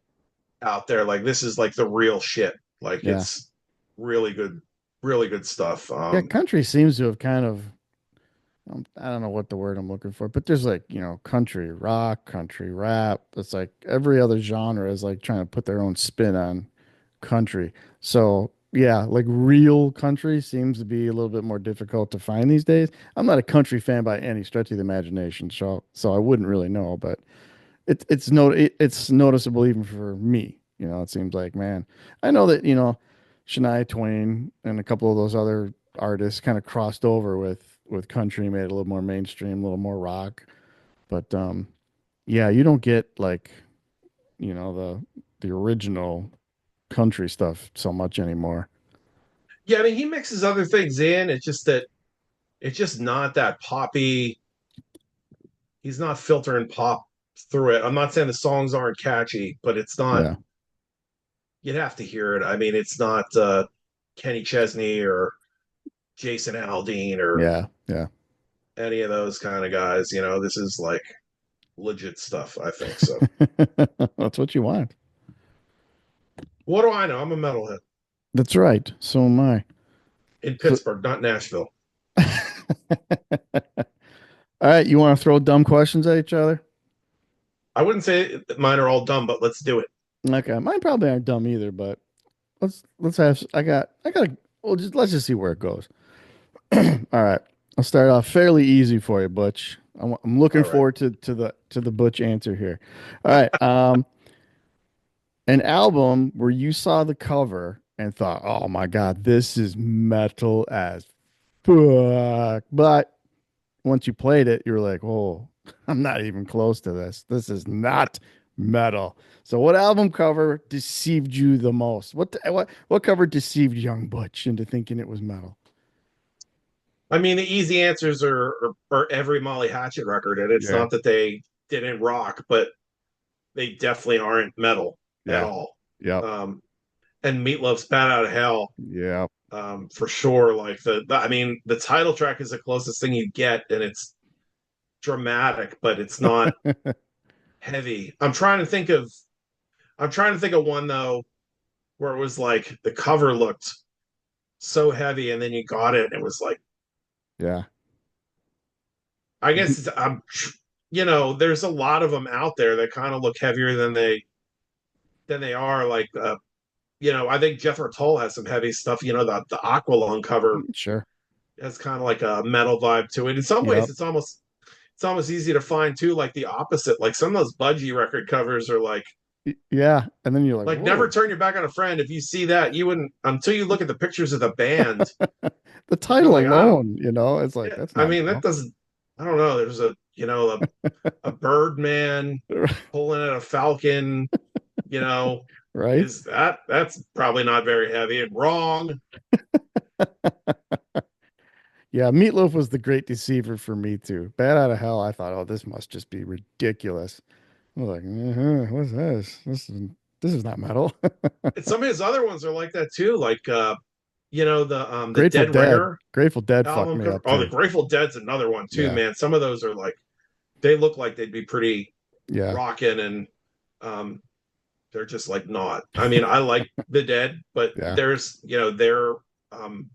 out there, like this is like the real shit. Like Yeah. it's really good stuff. Yeah, country seems to have kind of I don't know what the word I'm looking for, but there's like, country rock, country rap. It's like every other genre is like trying to put their own spin on country. So, yeah, like real country seems to be a little bit more difficult to find these days. I'm not a country fan by any stretch of the imagination, so I wouldn't really know, but it's noticeable even for me. It seems like, man, I know that, Shania Twain and a couple of those other artists kind of crossed over with country, made it a little more mainstream, a little more rock. But yeah, you don't get like, the original country stuff so much anymore. Yeah, I mean he mixes other things in. It's just that it's just not that poppy. He's not filtering pop through it. I'm not saying the songs aren't catchy, but it's not. Yeah. You'd have to hear it. I mean, it's not Kenny Chesney or Jason Aldean or Yeah. Yeah. any of those kind of guys. You know, this is like legit stuff. I think so. That's what you want. What do I know? I'm a metalhead That's right. So am I. in So Pittsburgh, not Nashville. All right, you want to throw dumb questions at each other? I wouldn't say mine are all dumb, but let's do it. Okay, mine probably aren't dumb either, but let's have. I got. Well, just let's just see where it goes. All right, I'll start off fairly easy for you, Butch. I'm looking All right. forward to the Butch answer here. All right, an album where you saw the cover and thought, "Oh my God, this is metal as fuck," but once you played it, you were like, "Oh, I'm not even close to this. This is not metal." So, what album cover deceived you the most? What cover deceived young Butch into thinking it was metal? I mean, the easy answers are every Molly Hatchet record, and it's Yeah, not that they didn't rock, but they definitely aren't metal at yeah, all. yep, Um, and Meatloaf's "Bat Out of Hell" yeah, for sure. Like I mean, the title track is the closest thing you get, and it's dramatic, but it's not heavy. I'm trying to think of one though where it was like the cover looked so heavy, and then you got it, and it was like yeah. I guess I'm there's a lot of them out there that kind of look heavier than they are. Like I think Jethro Tull has some heavy stuff. The Aqualung cover Sure. has kind of like a metal vibe to it. In some ways, Yep. it's almost easy to find too. Like the opposite. Like some of those Budgie record covers are Yeah. And then you're like, never whoa. turn your back on a friend. If you see that, you wouldn't until you look at the pictures of the band. The You're title like, oh, alone, it's like yeah. that's I not mean, that metal. doesn't. I don't know. There's a bird man pulling at a falcon. You know, Right? is that's probably not very heavy and wrong. Yeah, Meatloaf was the great deceiver for me too. Bad out of hell, I thought, oh, this must just be ridiculous. I was like, what's this? This is not metal. And some of his other ones are like that too. Like the Grateful Dead Dead. Ringer Grateful Dead fucked album me cover. up Oh, the too. Grateful Dead's another one too, Yeah, man. Some of those are like they look like they'd be pretty yeah, rocking and um they're just like not. I mean, I like the Dead, but yeah, there's they're um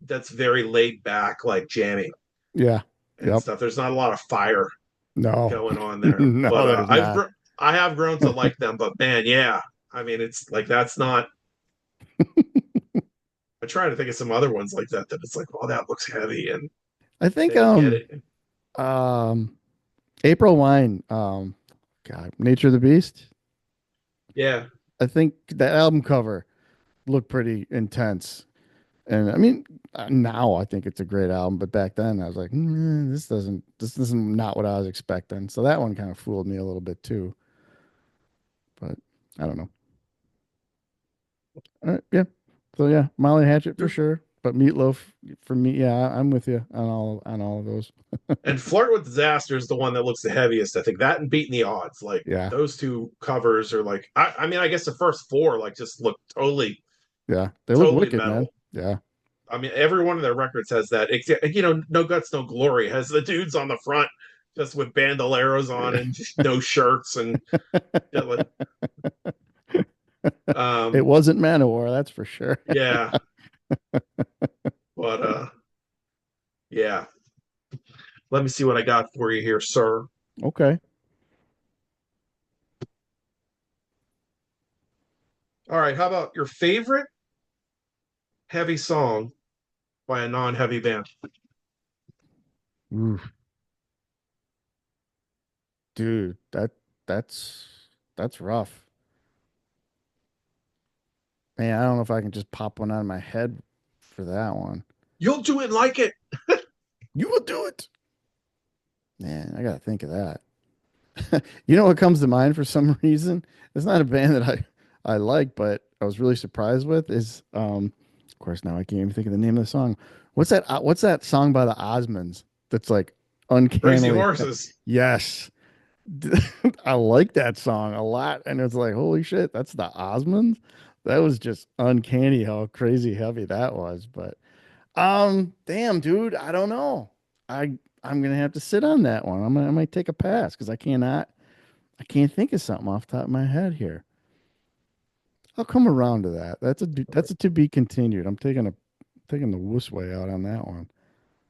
that's very laid back, like jamming yeah. and Yep. stuff. There's not a lot of fire No, going on there. But no, there's not. I have grown to like them, but man, yeah. I mean, it's like that's not I try to think of some other ones like that it's like, oh, that looks heavy and I think they don't get it. um April Wine, God, Nature of the Beast. Yeah. I think the album cover looked pretty intense. And I mean, now I think it's a great album, but back then I was like, this isn't not what I was expecting. So that one kind of fooled me a little bit too. But I don't know. Yeah. So yeah, Molly Hatchet for sure, but Meatloaf for me. Yeah, I'm with you on all of those. And Flirt with Disaster is the one that looks the heaviest. I think that and Beating the Odds. Like Yeah, those two covers are like I mean, I guess the first four like just look yeah, they look totally wicked, man. metal. Yeah, I mean, every one of their records has that. No Guts, No Glory has the dudes on the front just with bandoleros on and just no shirts and it um wasn't Manowar, that's for sure. yeah, but yeah. Let me see what I got for you here, sir. Okay. All right, how about your favorite heavy song by a non-heavy band? Oof, dude, that's that's rough. Man, I don't know if I can just pop one out of my head for that one. You'll do it like it. You will do it. Man, I gotta think of that. You know what comes to mind for some reason? It's not a band that I like, but I was really surprised with is of course now I can't even think of the name of the song. What's that song by the Osmonds that's like Crazy uncannily Horses. yes. I like that song a lot and it's like holy shit, that's the Osmonds. That was just uncanny how crazy heavy that was, but damn dude, I don't know. I'm gonna have to sit on that one. I might take a pass because I can't think of something off the top of my head here. I'll come around to that. That's a to be continued. I'm taking the wuss way out on that one.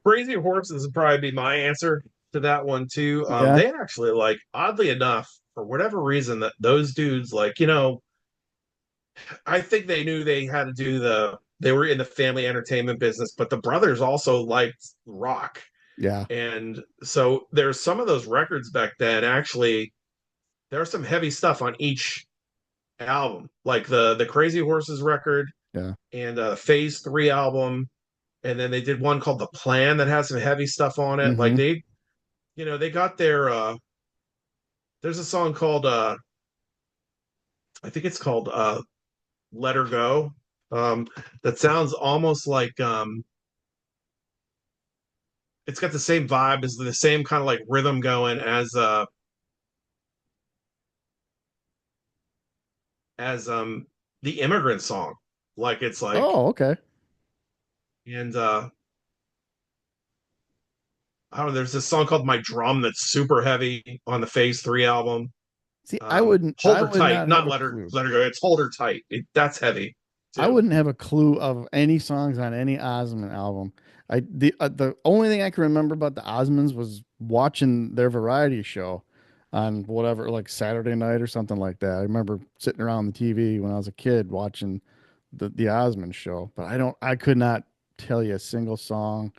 Crazy Horses would probably be my answer. to that one too. Yeah. They actually like, oddly enough, for whatever reason, that those dudes like, you know, I think they knew they had to do they were in the family entertainment business, but the brothers also liked rock. Yeah. And so there's some of those records back then. Actually, there's some heavy stuff on each album, like the Crazy Horses record Yeah. and Phase 3 album. And then they did one called The Plan that has some heavy stuff on it. Like Mm-hmm. they, you know, they got their there's a song called I think it's called Let Her Go. Um that sounds almost like it's got the same vibe, as the same kind of like rhythm going as the Immigrant Song. Like it's like, Oh, okay. and I don't know, there's this song called My Drum that's super heavy on the Phase 3 album. See, I wouldn't, Hold I Her would Tight, not have not a clue. Let Her Go. It's Hold Her Tight. That's heavy I too. wouldn't have a clue of any songs on any Osmond album. The only thing I can remember about the Osmonds was watching their variety show on whatever, like Saturday night or something like that. I remember sitting around the TV when I was a kid watching the Osmond show, but I could not tell you a single song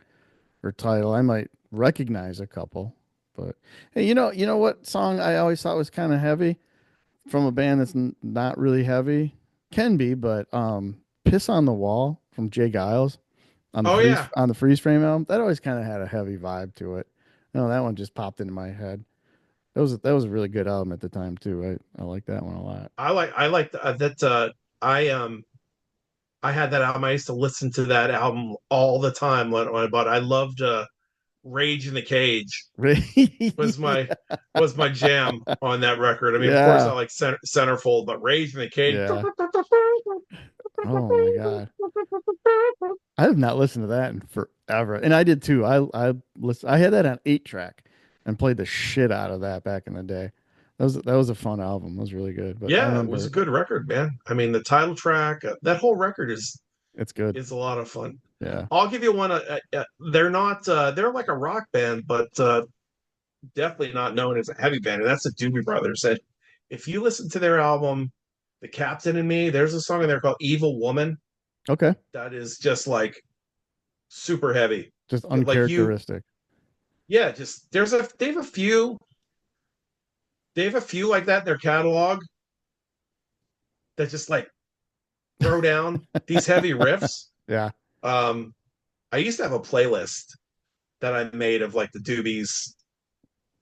or title. I might recognize a couple, but hey, you know what song I always thought was kind of heavy from a band that's not really heavy, can be, but "Piss on the Wall" from Jay Giles Oh yeah, on the Freeze Frame album. That always kind of had a heavy vibe to it. No, that one just popped into my head. That was a really good album at the time too. I like that one a lot. I like that. I I had that album. I used to listen to that album all the time when I bought it. I loved Rage in the Cage was my Yeah, was my jam on that record. I mean, of course, I yeah, like Centerfold, but Rage in the Cage. yeah. Oh my God. I have not listened to that in forever, and I did too. I had that on 8 track and played the shit out of that back in the day. That was a fun album. It was really good. But I Yeah, it was a remember good record, man. I mean, the title track, that whole record it's good. is a lot of fun. Yeah. I'll give you one. They're not. They're like a rock band, but definitely not known as a heavy band. And that's the Doobie Brothers. And if you listen to their album, "The Captain and Me," there's a song in there called "Evil Woman" Okay. that is just like super heavy. Just Like you, uncharacteristic. yeah. Just they have a few like that in their catalog that just like throw down these heavy riffs. Yeah. Um, I used to have a playlist that I made of like the Doobies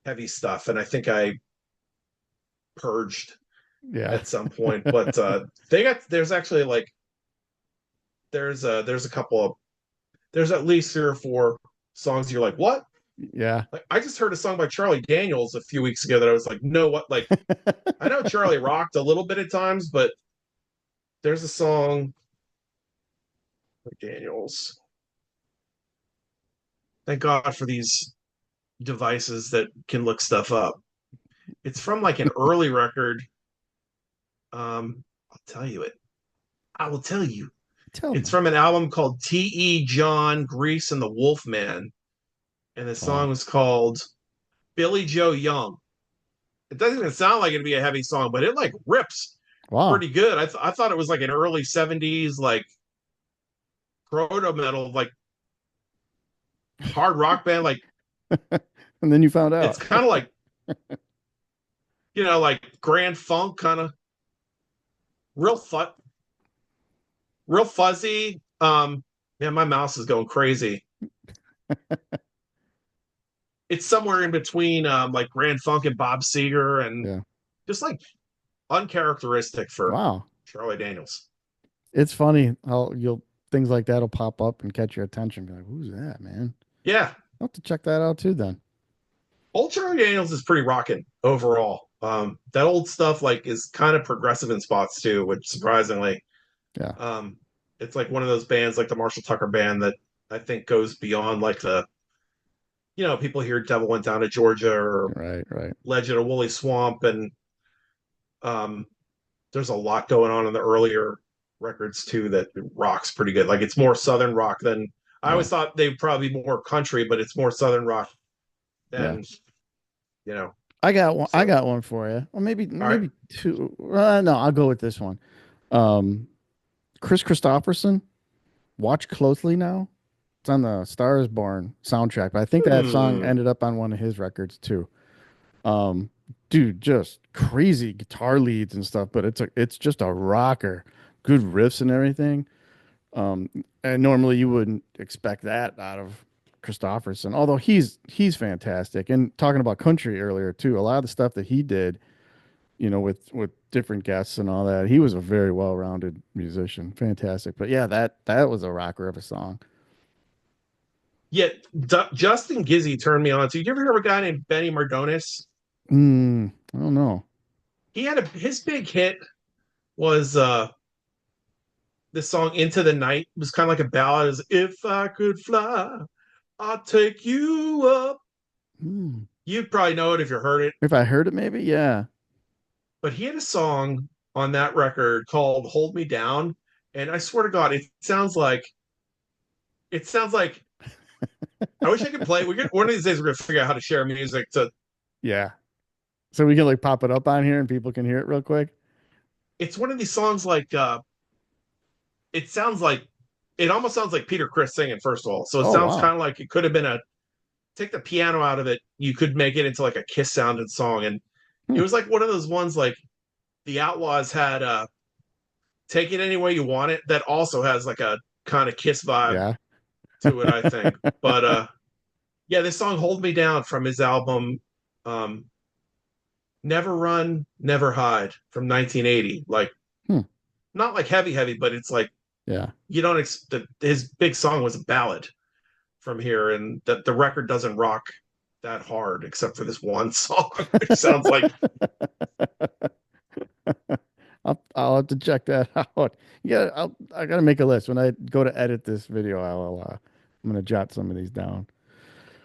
heavy stuff, and I think I purged Yeah. at some point. But there's actually like there's a couple of there's at least 3 or 4 songs you're like, what? Yeah. Like I just heard a song by Charlie Daniels a few weeks ago that I was like, no, what? Like I know Charlie rocked a little bit at times, but there's a song by Daniels. Thank God for these devices that can look stuff up. It's from like an early record. I'll tell you it. I will tell you. Tell It's me. from an album called T.E. John, Grease, and the Wolfman. And the Wow. song was called Billy Joe Young. It doesn't even sound like it'd be a heavy song, but it like rips Wow. pretty good. I thought it was like an early 70s, like proto metal, like hard rock band. Like And then you found it's out. kind of like, like grand funk, kind of real fun, real fuzzy. Man, my mouse is going crazy. It's somewhere in between like Grand Funk and Bob Seger, and Yeah. just like uncharacteristic for Wow. Charlie Daniels. It's funny how you'll things like that'll pop up and catch your attention. Be like, who's that, man? Yeah, I'll have to check that out too then. old Charlie Daniels is pretty rocking overall. That old stuff like is kind of progressive in spots too, which surprisingly, Yeah. um, it's like one of those bands like the Marshall Tucker band that I think goes beyond like people hear Devil Went Down to Georgia or Right, right. Legend of Woolly Swamp, and um, there's a lot going on in the earlier records too that rocks pretty good. Like it's more southern rock than I Yeah. always thought they'd probably be more country, but it's more southern rock Yeah. then you know. I got one. I So got one for you. Well, all right. maybe two. No, I'll go with this one. Um, Chris Christopherson. Watch closely now. It's on the Star is Born soundtrack, but I think that song Hmm. ended up on one of his records too. Um, dude, just crazy guitar leads and stuff, but it's just a rocker. Good riffs and everything. Um, and normally you wouldn't expect that out of Christopherson, although he's fantastic. And talking about country earlier too, a lot of the stuff that he did, with different guests and all that, he was a very well-rounded musician. Fantastic. But yeah, that was a rocker of a song. Yeah, Justin Gizzy turned me on to. Did you ever hear of a guy named Benny Mardones? I don't know. He had his big hit was this song "Into the Night." It was kind of like a ballad. Is "If I could fly, I'll take you up." Hmm. You'd probably know it if you heard it. If I heard it, maybe, yeah. But he had a song on that record called "Hold Me Down," and I swear to God, it sounds like I wish I could play. We could one of these days we're gonna figure out how to share music. To Yeah. So we can like pop it up on here and people can hear it real quick. it's one of these songs like it sounds like it almost sounds like Peter Criss singing. First of all, so it Oh sounds wow. kind of like it could have been a take the piano out of it. You could make it into like a Kiss sounded song, and it Hmm. was like one of those ones like the Outlaws had "Take It Any Way You Want It" that also has like a kind of Kiss vibe Yeah. to it, I think. But yeah, this song "Hold Me Down" from his album um, "Never Run, Never Hide" from 1980. Like Hmm. not like heavy, heavy, but it's like Yeah. you don't. His big song was a ballad from here, and that the record doesn't rock that hard except for this one song, which sounds like I'll have to check that out. Yeah, I gotta make a list. When I go to edit this video, I'm gonna jot some of these down.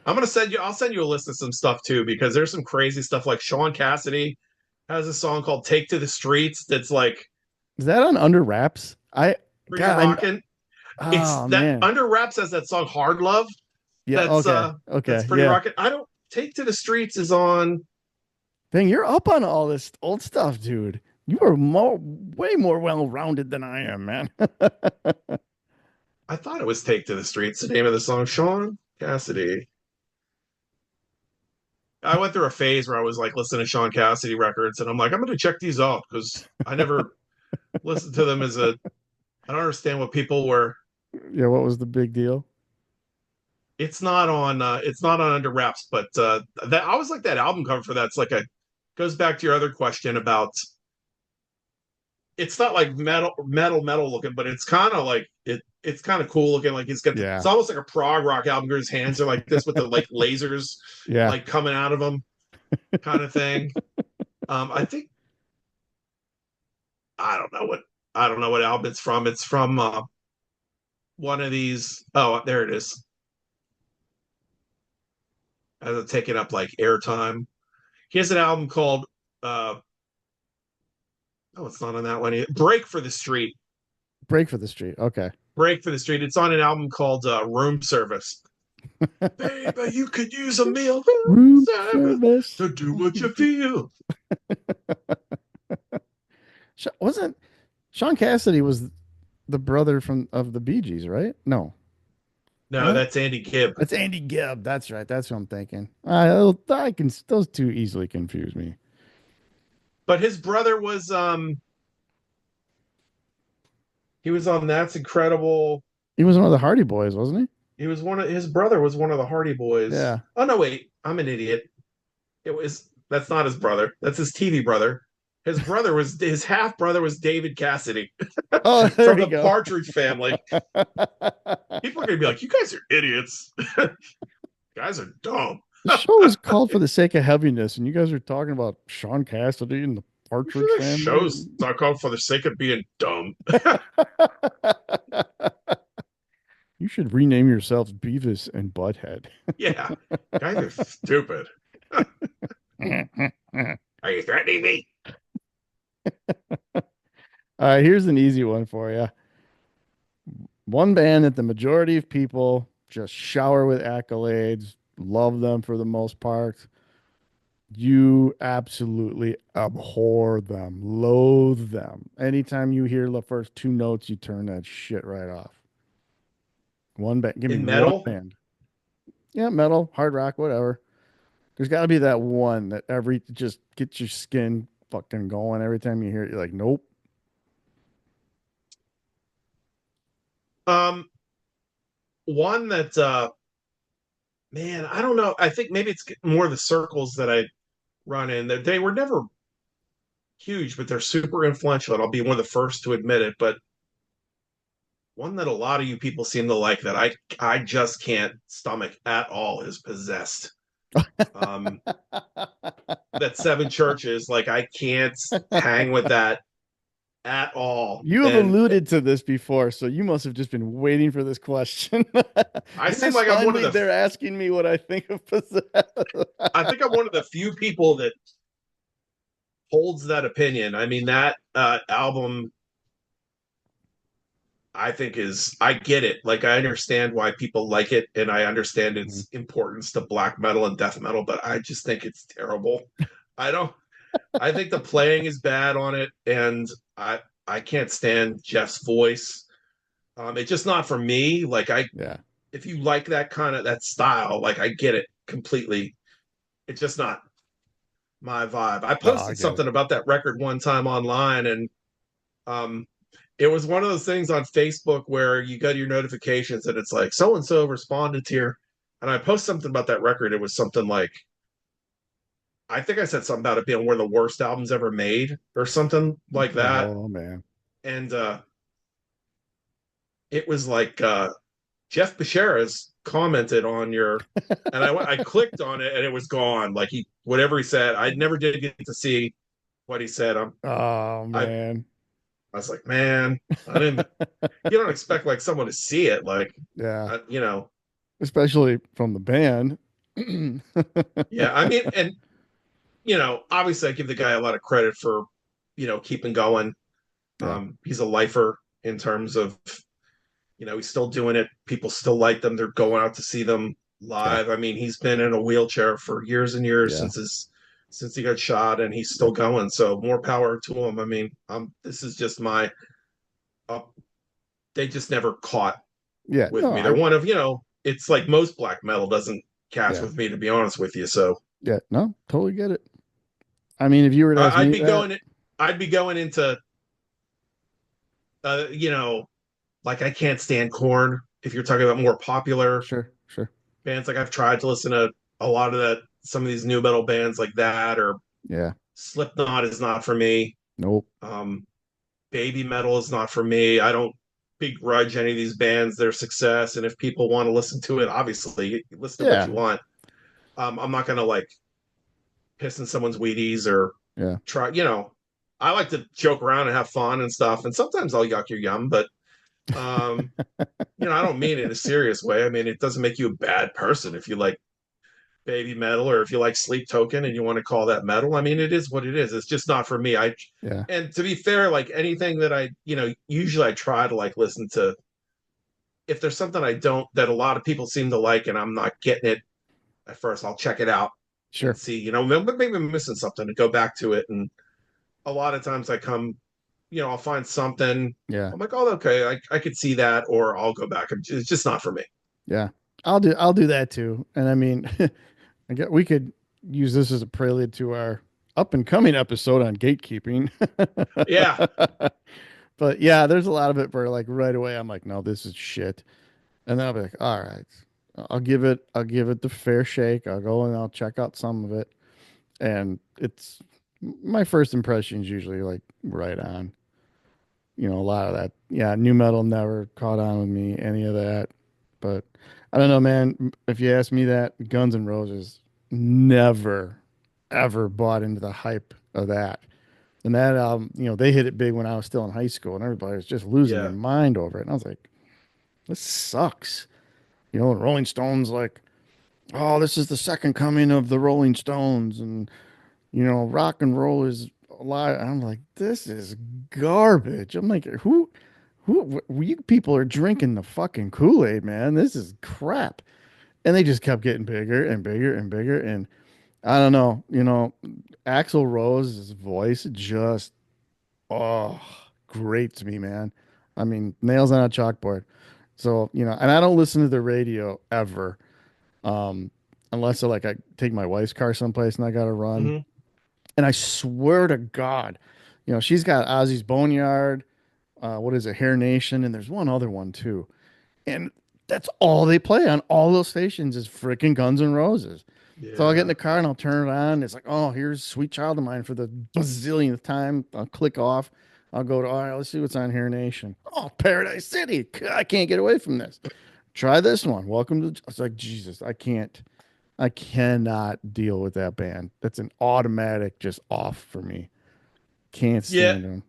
I'm gonna send you. I'll send you a list of some stuff too because there's some crazy stuff. Like Sean Cassidy has a song called "Take to the Streets" that's like Is that on Under Wraps? pretty God, rocking. It's oh that man. Under Wraps has that song "Hard Love." Yeah, That's okay. that's Okay. pretty Yeah. rocking. I don't Take to the Streets is on. Dang, you're up on all this old stuff, dude. You are way more well-rounded than I am, man. I thought it was "Take to the Streets." The name of the song, Sean Cassidy. I went through a phase where I was like listening to Sean Cassidy records, and I'm like, I'm going to check these out because I never listened to them as a. I don't understand what people were. Yeah, what was the big deal? It's not on. It's not on Under Wraps, but that I always like that album cover for that. It's like a goes back to your other question about. It's not like metal looking, but it's kind of like it. It's kind of cool looking. Like he's got. It's Yeah. almost like a prog rock album where his hands are like this with the like lasers Yeah. like coming out of them, kind of thing. I think I don't know what album it's from. It's from one of these. Oh, there it is. As it's taking up like airtime. He has an album called oh, it's not on that one. Break for the Street. Break for the Street. Okay. Break for the Street. It's on an album called Room Service. Baby, you could use a meal room Room service service. to do what you feel. Wasn't Sean Cassidy was the brother from of the Bee Gees, right? No. No, What? that's Andy Gibb. That's Andy Gibb. That's right. That's what I'm thinking. I can those two easily confuse me. But his brother was he was on That's Incredible. He was one of the Hardy Boys, wasn't He was one of his brother was one of the Hardy he? Boys. Yeah. Oh no, wait, I'm an idiot. It was that's not his brother. That's his TV brother. His half brother was David Cassidy Oh, there from you the go. Partridge Family. People are gonna be like, "You guys are idiots. Guys are dumb." The show is called For the Sake of Heaviness, and you guys are talking about Sean Cassidy and the I'm sure Partridge this Family. show's not called for the sake of being dumb. You should rename yourselves Beavis and Butthead. Yeah, guys are stupid. Are you threatening me? All right, here's an easy one for you. One band that the majority of people just shower with accolades, love them for the most part. You absolutely abhor them, loathe them. Anytime you hear the first two notes, you turn that shit right off. One band, give me In one metal, band. Yeah, metal, hard rock, whatever. There's got to be that one that every just gets your skin fucking going every time you hear it. You're like, nope. um, one that man, I don't know. I think maybe it's more the circles that I run in. They were never huge, but they're super influential, and I'll be one of the first to admit it. But one that a lot of you people seem to like that I just can't stomach at all is Possessed. Um, that Seven Churches, like I can't hang with that at all. You have And alluded to this before, so you must have just been waiting for this question. I seem Yes, like I'm one of finally the they're asking me what I think of Possessed. I think I'm one of the few people that holds that opinion. I mean, that album, I think is I get it. Like I understand why people like it, and I understand Mhm. its importance to black metal and death metal, but I just think it's terrible. I don't. I think the playing is bad on it, and I can't stand Jeff's voice. It's just not for me. Yeah. If you like that kind of that style, like I get it completely. It's just not my vibe. I No, I posted get it. something about that record one time online, and um, it was one of those things on Facebook where you get your notifications and it's like so and so responded to your, and I post something about that record. It was something like I think I said something about it being one of the worst albums ever made or something like that, Oh man. and it was like Jeff Becerra's commented on your, and I clicked on it and it was gone. Like he whatever he said, I never did get to see what he said. Oh I man. I was like, man, I didn't. You don't expect like someone to see it, like, Yeah. you know, Especially from the band. yeah. I mean, and obviously, I give the guy a lot of credit for, keeping going. Yeah. He's a lifer in terms of, he's still doing it. People still like them. They're going out to see them Yeah. live. I mean, he's been in a wheelchair for years and years Yeah. since he got shot, and he's still Yep. going. So more power to him. I mean, this is just my. Uh, they just never caught Yeah. with No, me. They're one of, it's like most black metal doesn't catch yeah. with me, to be honest with you. So Yeah. No, totally get it. I mean, if you were to ask I, I'd me be that, going, I'd be going into, uh, you know, like I can't stand Corn. If you're talking about more popular sure, sure. bands, like I've tried to listen to a lot of that, some of these new metal bands like that, or Yeah. Slipknot is not for me. Nope. Um, Baby metal is not for me. I don't begrudge any of these bands their success, and if people want to listen to it, obviously listen to what Yeah. you want. I'm not gonna like piss in someone's Wheaties or Yeah. try. I like to joke around and have fun and stuff, and sometimes I'll yuck your yum, but um, I don't mean it in a serious way. I mean it doesn't make you a bad person if you like baby metal or if you like Sleep Token and you want to call that metal. I mean it is what it is. It's just not for me. Yeah. And to be fair, like anything that usually I try to like listen to. If there's something I don't that a lot of people seem to like and I'm not getting it at first, I'll check it out and Sure. see, maybe I'm missing something and go back to it. And a lot of times I come, I'll find something. Yeah. I'm like, oh, okay, I could see that, or I'll go back. It's just not for me. Yeah. I'll do that too. And I mean, I get we could use this as a prelude to our up and coming episode on gatekeeping. Yeah, But yeah, there's a lot of it where like right away I'm like, no, this is shit. And then I'll be like, all right, I'll give it the fair shake. I'll go and I'll check out some of it. And it's my first impression is usually like right on. A lot of that. Yeah, new metal never caught on with me, any of that. But I don't know, man. If you ask me that, Guns N' Roses never, ever bought into the hype of that. And that album, they hit it big when I was still in high school, and everybody was just losing their yeah, mind over it. And I was like, this sucks. And Rolling Stones, like, oh, this is the second coming of the Rolling Stones, and rock and roll is alive. I'm like, this is garbage. I'm like, who, you people are drinking the fucking Kool-Aid, man. This is crap. and they just kept getting bigger and bigger and bigger. And I don't know, Axl Rose's voice just, oh, great to me, man. I mean, nails on a chalkboard. So, and I don't listen to the radio ever, um, unless I take my wife's car someplace and I got to run. Hmm. And I swear to God, she's got Ozzy's Boneyard, what is it, Hair Nation, and there's one other one too. And that's all they play on all those stations is freaking Guns N' Roses. So I'll get in Yeah. the car and I'll turn it on. It's like, oh, here's Sweet Child of Mine for the bazillionth time. I'll click off. I'll go to, all right, let's see what's on Hair Nation. Oh, Paradise City. I can't get away from this. Try this one. Welcome to, it's like, Jesus, I cannot deal with that band. That's an automatic just off for me. Can't Yeah. stand them.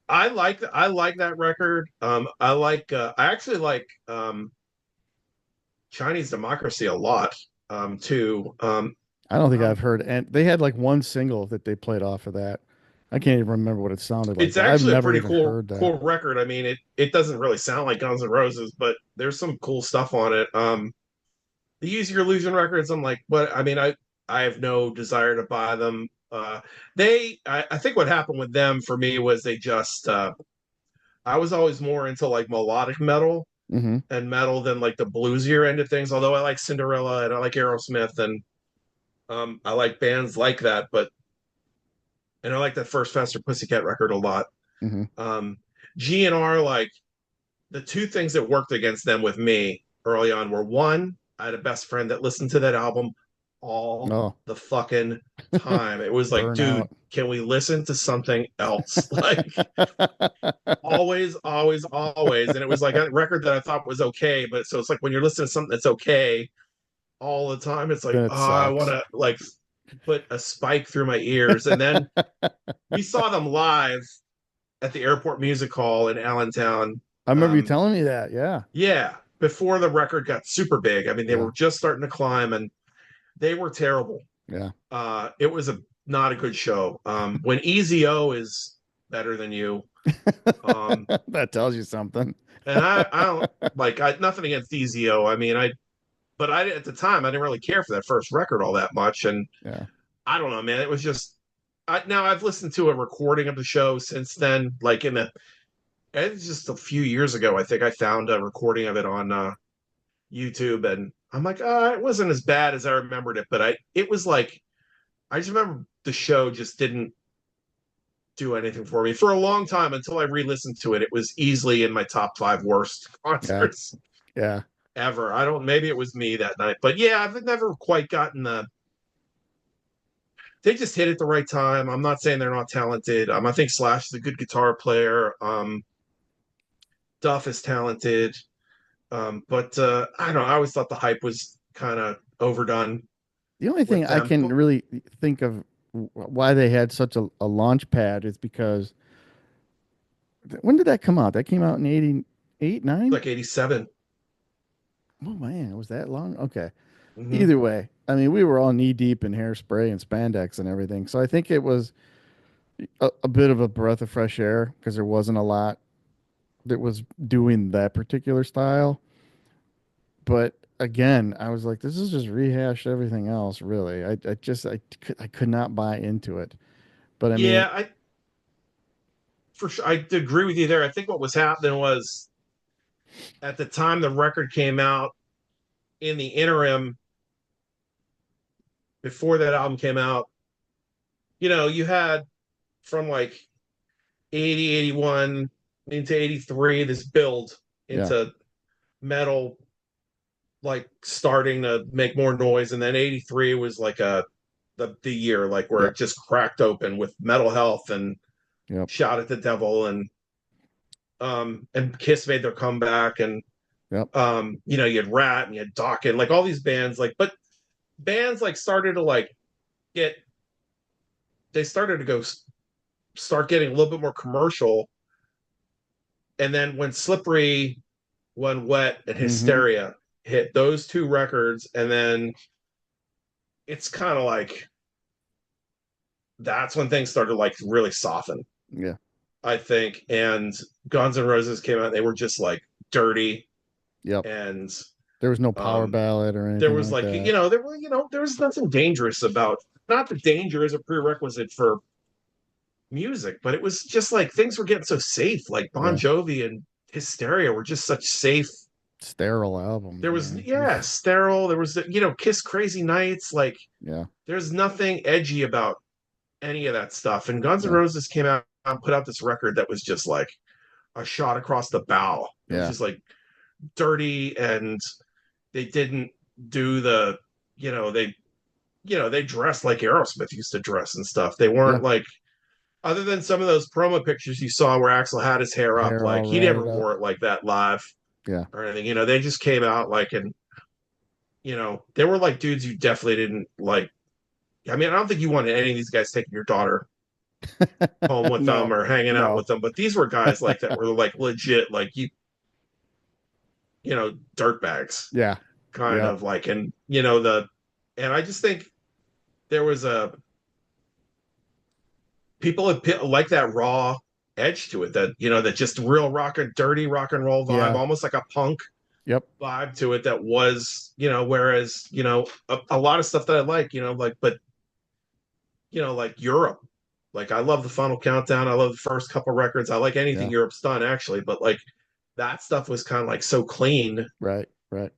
I like that record. I actually like Chinese Democracy a lot too. I don't think Um, I've heard, and they had like one single that they played off of that. I can't even remember what it sounded like, it's but I've actually a never pretty even cool heard that. cool record. I mean, it doesn't really sound like Guns N' Roses, but there's some cool stuff on it. The Use Your Illusion records, I'm like, what? I mean, I have no desire to buy them. I think what happened with them for me was they just I was always more into like melodic metal Hmm. and metal than like the bluesier end of things. Although I like Cinderella and I like Aerosmith and I like bands like that, but and I like that first Faster Pussycat record a lot. Hmm. Um, GNR, like the two things that worked against them with me early on were one, I had a best friend that listened to that album all Oh, the fucking time. It was like, dude, burnout. can we listen to something else? Like always, always, always. And it was like a record that I thought was okay, but so it's like when you're listening to something that's okay all the time, it's like, Then it oh, I want sucks. to like put a spike through my ears. And then we saw them live at the Airport Music Hall in Allentown. I remember you Um, telling me that. Yeah. yeah, before the record got super big. I mean, they Yeah. were just starting to climb, and they were terrible. Yeah. It was a not a good show. When Easy O is better than you, um, That tells you something. and I don't like nothing against Easy O. I mean, but I at the time I didn't really care for that first record all that much, and Yeah. I don't know, man. It was just. Now I've listened to a recording of the show since then, like in the it's just a few years ago. I think I found a recording of it on YouTube, and I'm like, it wasn't as bad as I remembered it, but it was like I just remember the show just didn't do anything for me for a long time until I re-listened to it. It was easily in my top five worst Yeah. concerts Yeah. ever. I don't, maybe it was me that night, but yeah, I've never quite gotten the. They just hit at the right time. I'm not saying they're not talented. I think Slash is a good guitar player. Duff is talented. But I don't know. I always thought the hype was kind of overdone The only thing with I them. can But really think of why they had such a launch pad is because when did that come out? That came out in 88, 9? like 87. Oh man, was that long? Okay. Mm-hmm. Either way, I mean, we were all knee deep in hairspray and spandex and everything. So I think it was a bit of a breath of fresh air because there wasn't a lot that was doing that particular style. But again, I was like, this is just rehashed everything else, really. I could not buy into it. But I mean, Yeah, I for sure I agree with you there. I think what was happening was at the time the record came out, in the interim before that album came out, you had from like 80, 81 into 83 this build yeah, into metal like starting to make more noise, and then 83 was like the year like where yep, it just cracked open with Metal Health and yep, Shout at the Devil and Kiss made their comeback, and yep. you had Rat and you had Dokken, like all these bands, like but bands like started to like get they started to go start getting a little bit more commercial, and then when Slippery, when Wet, and Hmm. Hysteria hit those two records, and then it's kind of like that's when things started like really soften, Yeah, I think. And Guns N' Roses came out, they were just like dirty yep. and There was no power Um, ballad or there anything was like like that. there was nothing dangerous about. Not that danger is a prerequisite for music, but it was just like things were getting so safe. Like Bon Yeah. Jovi and Hysteria were just such safe. Sterile albums, There was man. yeah, sterile. There was Kiss Crazy Nights. Like Yeah. there's nothing edgy about any of that stuff. And Guns N' Yeah. Roses came out and put out this record that was just like a shot across the bow. It was Yeah. just like dirty, and they didn't do the they they dressed like Aerosmith used to dress and stuff. They Yeah. weren't like, other than some of those promo pictures you saw where Axel had his hair up, Hair all like he ratted never up. wore it like that live Yeah. or anything. They just came out like, and they were like dudes you definitely didn't like. I mean, I don't think you wanted any of these guys taking your daughter home with them No. or hanging out No. with them, but these were guys like that were like legit, like dirt bags, Yeah. kind Yeah. of like, and and I just think there was a people like that raw edge to it, that that just real dirty rock and roll vibe, Yeah. almost like a punk Yep. vibe to it, that was whereas a lot of stuff that I like, like, but like Europe, like I love the Final Countdown, I love the first couple records, I like anything Yeah. Europe's done actually, but like that stuff was kind of like so clean. Right. Right.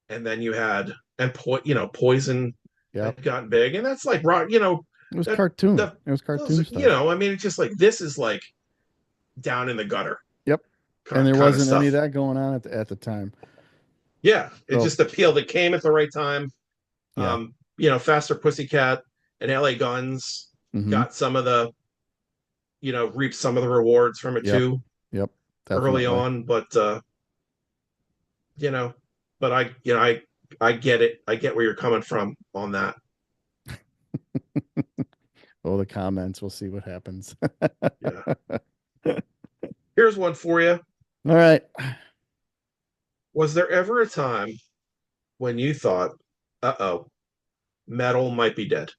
And then you had, and Poison Yep. had gotten big, and that's like rock, It was that cartoon. the It was those, cartoon stuff. I mean, it's just like, this is like down in the gutter Yep. And there kind of wasn't any of stuff. that going on at the time. Yeah, it So just appealed. It came at the right time. yeah. Faster Pussycat and LA Guns Mm-hmm. got some of the, reaped some of the rewards from it Yep. too Yep. early Definitely. on. But you know, but I get it. I get where you're coming from on that. Oh, the comments. We'll see what happens. Yeah. Here's one for you. All right. Was there ever a time when you thought, "Uh-oh, metal might be dead"?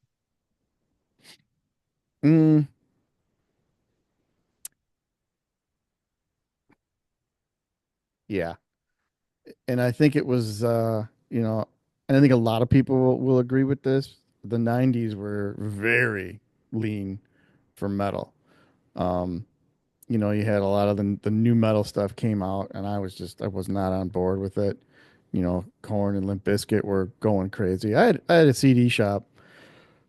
Mm, yeah. And I think it was and I think a lot of people will agree with this. The 90s were very lean for metal. Um, you had a lot of the new metal stuff came out, and I was not on board with it. Korn and Limp Bizkit were going crazy. I had a CD shop.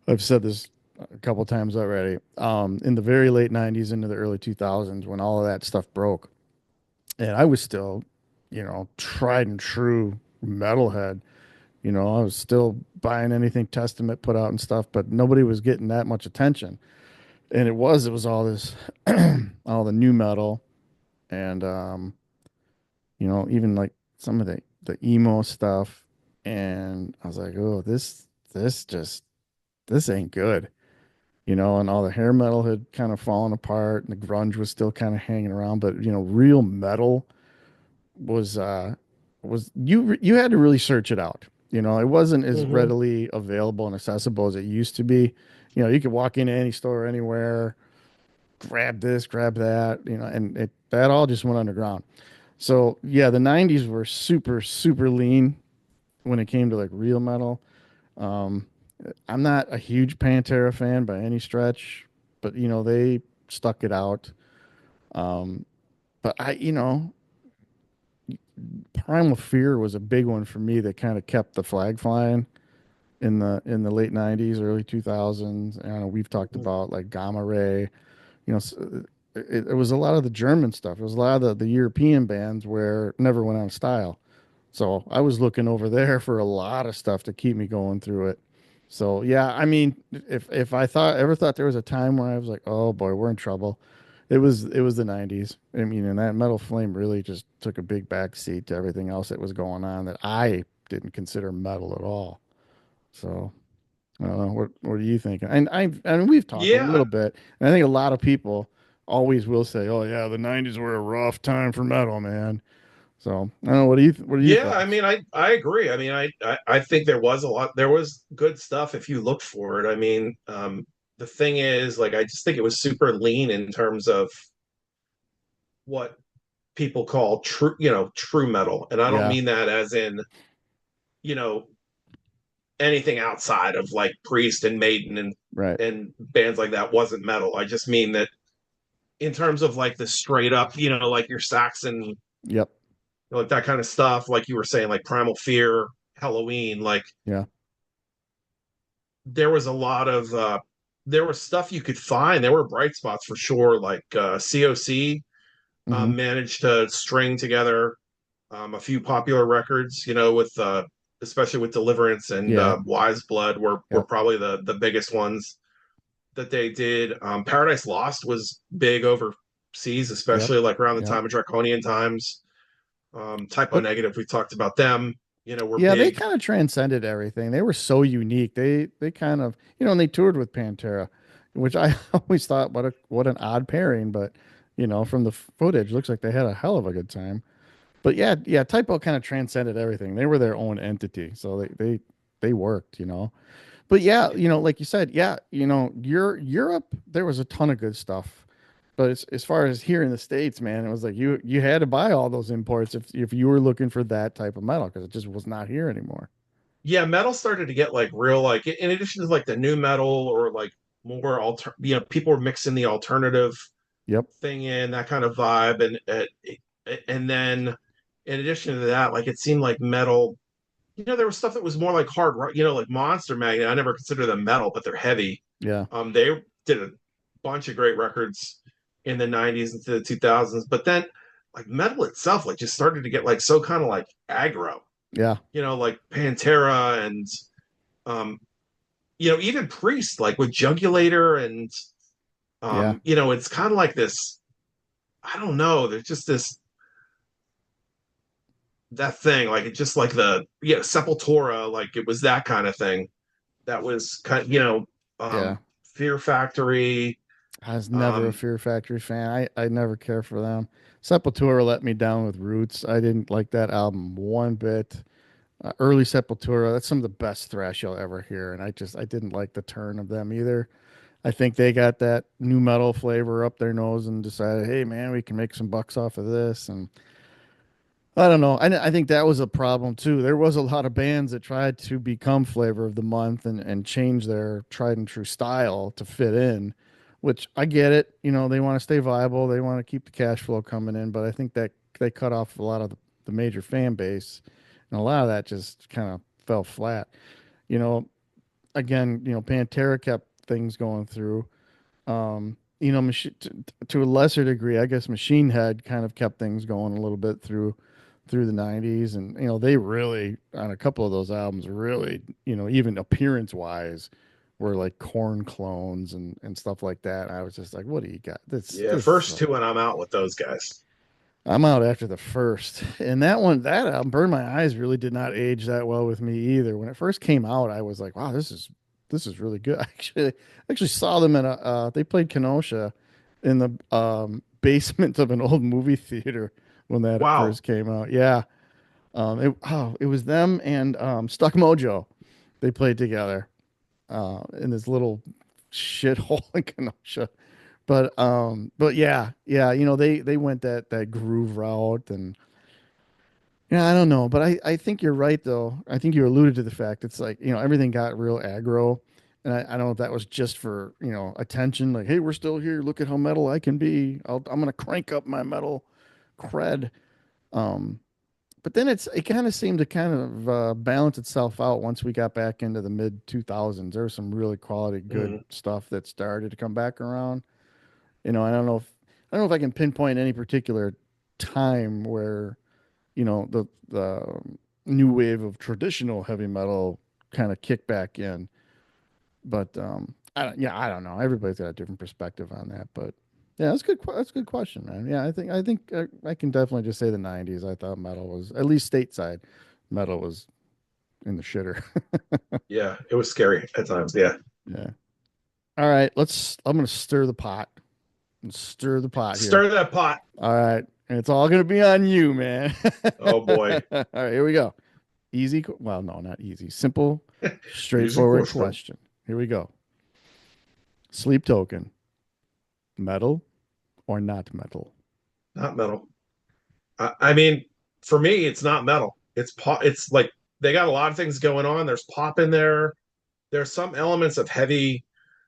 I've said this a couple times already. In the very late 90s into the early 2000s when all of that stuff broke. And I was still, tried and true metalhead. I was still buying anything Testament put out and stuff, but nobody was getting that much attention. And it was all this, all the new metal, and even like some of the emo stuff. And I was like, oh, this ain't good. And all the hair metal had kind of fallen apart, and the grunge was still kind of hanging around. But real metal was you had to really search it out. It wasn't as Mm-hmm. readily available and accessible as it used to be. You could walk into any store anywhere, grab this, grab that, and that all just went underground. So yeah, the 90s were super, super lean when it came to like real metal. Um, I'm not a huge Pantera fan by any stretch, but they stuck it out. Um, but Primal Fear was a big one for me that kind of kept the flag flying in the late 90s, early 2000s. And we've talked about like Gamma Ray. It was a lot of the German stuff. It was a lot of the European bands where it never went out of style. So I was looking over there for a lot of stuff to keep me going through it. So yeah, I mean, if I ever thought there was a time where I was like, oh boy, we're in trouble, it was the 90s. I mean, and that Metal Flame really just took a big back seat to everything else that was going on that I didn't consider metal at all. So I don't know. What do you think? And I mean, we've talked a Yeah, little bit, and I think a lot of people always will say, "Oh yeah, the '90s were a rough time for metal, man." So I don't know. What are your yeah. I thoughts? mean, I agree. I mean, I think there was a lot. There was good stuff if you looked for it. I mean, the thing is, like, I just think it was super lean in terms of what people call true, true metal, and I don't Yeah, mean that as in you know, anything outside of like Priest and Maiden Right. and bands like that wasn't metal. I just mean that in terms of like the straight up, like your Saxon, Yep. like that kind of stuff, like you were saying, like Primal Fear, Halloween, like Yeah. there was a lot of there was stuff you could find. There were bright spots for sure. Like COC Hmm. managed to string together a few popular records, with especially with Deliverance and Yeah. Wise Blood were Yep. probably the biggest ones that they did. Paradise Lost was big overseas, Yep. especially like around the Yep. time of Draconian times. Typo But Negative, we talked about them. Were yeah, they big. kind of transcended everything. They were so unique. They kind of, and they toured with Pantera, which I always thought what an odd pairing, but from the footage, looks like they had a hell of a good time. But yeah, yeah, Typo kind of transcended everything. They were their own entity, so they worked. But yeah, like you said, yeah, Europe, there was a ton of good stuff. But as far as here in the States, man, it was like you had to buy all those imports if you were looking for that type of metal because it just was not here anymore. Yeah, metal started to get like real, like in addition to like the new metal or like more people were mixing the alternative Yep. thing in that kind of vibe, and then in addition to that, like it seemed like metal. There was stuff that was more like hard rock. Like Monster Magnet. I never consider them metal, but they're heavy. Yeah. They did a bunch of great records in the '90s into the 2000s, but then like metal itself, like just started to get like so kind of like aggro. Yeah. Like Pantera and um, even Priest, like with Jugulator and Yeah. it's kind of like this. I don't know. There's just this that thing, like it just like the Sepultura, like it was that kind of thing. That was kind of, Yeah. Fear Factory. I was never a Um, Fear Factory fan. I never care for them. Sepultura let me down with Roots. I didn't like that album one bit. Early Sepultura, that's some of the best thrash you'll ever hear, and I didn't like the turn of them either. I think they got that new metal flavor up their nose and decided, hey man, we can make some bucks off of this, and I don't know. I think that was a problem too. There was a lot of bands that tried to become flavor of the month and change their tried and true style to fit in, which I get it. They want to stay viable. They want to keep the cash flow coming in, but I think that they cut off a lot of the major fan base, and a lot of that just kind of fell flat. You know, Again, Pantera kept things going through. To a lesser degree, I guess Machine Head kind of kept things going a little bit through the 90s, and they really on a couple of those albums really, even appearance wise were like Corn clones and stuff like that. I was just like, what do you got? this yeah, this first two, and I'm out with those guys. I'm out after the first. And that album, Burn My Eyes, really did not age that well with me either. When it first came out, I was like, wow, this is really good. I actually saw them they played Kenosha in the basement of an old movie theater when that Wow. first came out. Yeah. It was them and Stuck Mojo. They played together in this little shithole in Kenosha. But yeah, yeah, they went that groove route, and yeah, I don't know, but I think you're right though. I think you alluded to the fact it's like everything got real aggro, and I don't know if that was just for attention, like hey, we're still here, look at how metal I can be. I'm gonna crank up my metal cred. Um, but then it kind of seemed to kind of balance itself out once we got back into the mid 2000s. There was some really quality good Mm. stuff that started to come back around. I don't know if I can pinpoint any particular time where the new wave of traditional heavy metal kind of kicked back in. But I don't know. Everybody's got a different perspective on that. But yeah, that's good. That's a good question, man. Yeah, I think I can definitely just say the '90s. I thought metal was at least stateside. Metal was in the shitter. Yeah, it was scary at times. Yeah. Yeah. All right. I'm gonna stir the pot. Stir the pot here. Stir that pot. All right. And it's all going to be on you, man. Oh boy. All right, here we go. Well, no, not easy. Simple, Easy straightforward question. question. Here we go. Sleep token, metal or not metal? Not metal. I mean, for me, it's not metal. It's like they got a lot of things going on. There's pop in there. There's some elements of heavy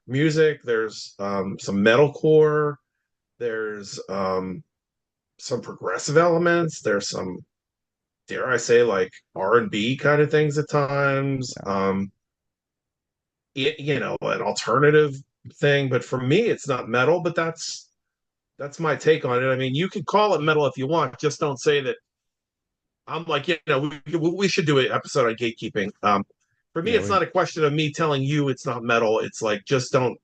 music. There's some metalcore. There's some progressive elements. There's some, dare I say, like R&B kind of things at times. Yeah. An alternative thing. But for me, it's not metal. But that's my take on it. I mean, you can call it metal if you want. Just don't say that. I'm like, we should do an episode on gatekeeping. For me, Yeah, it's we not a question of me telling you it's not metal. It's like, just don't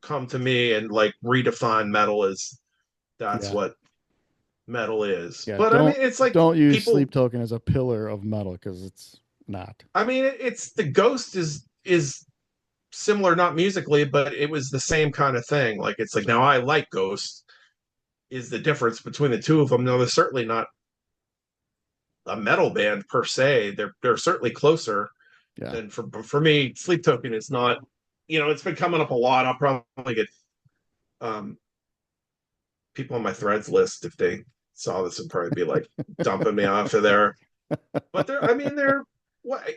come to me and like redefine metal as that's yeah. what metal is. Yeah, But I mean, it's like don't use people. Sleep Token as a pillar of metal because it's not. I mean, it's the Ghost is similar, not musically, but it was the same kind of thing. Like, it's like, now I like Ghost is the difference between the two of them. No, they're certainly not a metal band per se. They're certainly closer Yeah. than for me. Sleep Token is not. It's been coming up a lot. I'll probably get um, people on my threads list, if they saw this, would probably be like dumping me off of there. But they're, I mean, they're.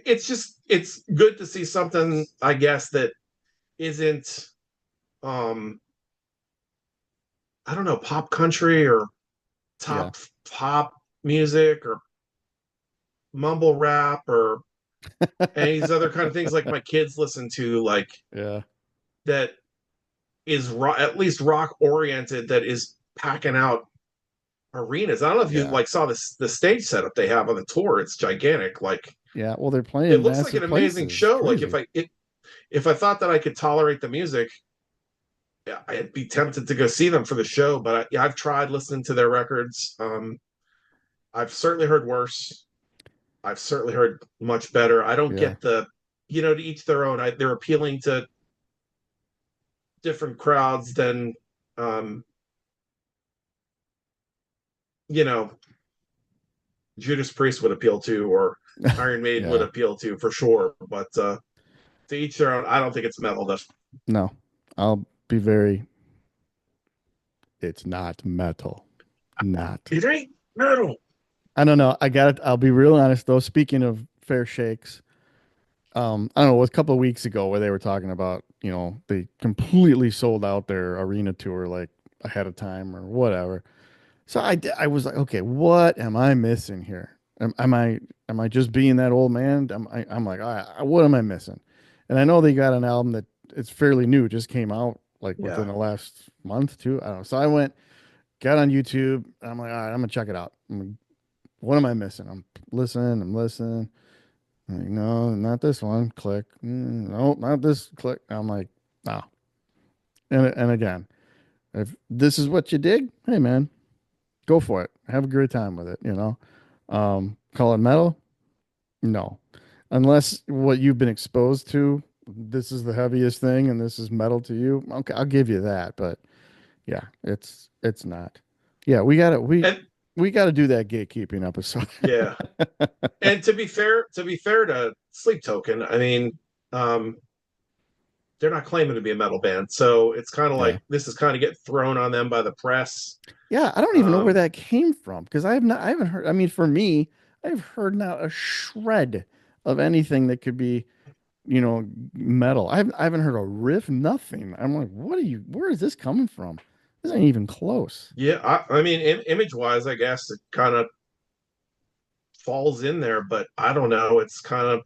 It's just, it's good to see something, I guess, that isn't um I don't know, pop country or Yeah. top pop music or mumble rap or any of these other kind of things like my kids listen to, like, Yeah. that is at least rock oriented, that is packing out arenas. I don't know if you Yeah. like saw the stage setup they have on the tour. It's gigantic. Like, Yeah. Well, they're it playing looks like an massive amazing places. It's show. Like, crazy. if I thought that I could tolerate the music, yeah, I'd be tempted to go see them for the show. But yeah, I've tried listening to their records. I've certainly heard worse. I've certainly heard much better. I don't Yeah. get to each their own. They're appealing to different crowds than, um, you know, Judas Priest would appeal to, or Iron Maiden would Yeah. appeal to, for sure. But to each their own. I don't think it's metal. No, I'll be very. It's not metal. Not. It ain't metal. I don't know. I got it. I'll be real honest though. Speaking of fair shakes, I don't know, it was a couple of weeks ago where they were talking about, they completely sold out their arena tour like ahead of time or whatever. So I was like, okay, what am I missing here? Am I just being that old man? I'm like, what am I missing? And I know they got an album that it's fairly new, just came out like Yeah. within the last month, too. I don't know. So I went, got on YouTube, and I'm like, all right, I'm gonna check it out. What am I missing? I'm listening. I'm like, no, not this one. Click. No, not this. Click. I'm like, oh. And again, if this is what you dig, hey man, go for it. Have a great time with it. Call it metal? No. Unless what you've been exposed to, this is the heaviest thing and this is metal to you. Okay, I'll give you that. But yeah, it's not. Yeah, And we gotta do that gatekeeping episode. yeah. And to be fair to Sleep Token, I mean, um, they're not claiming to be a metal band, so it's kind of Yeah. like this is kind of getting thrown on them by the press. Yeah, I don't even know where Um, that came from because I haven't heard. I mean, for me, I've heard not a shred of anything that could be, metal. I haven't heard a riff, nothing. I'm like, where is this coming from? This ain't even close. yeah, I mean, image wise, I guess it kind of falls in there, but I don't know. It's kind of,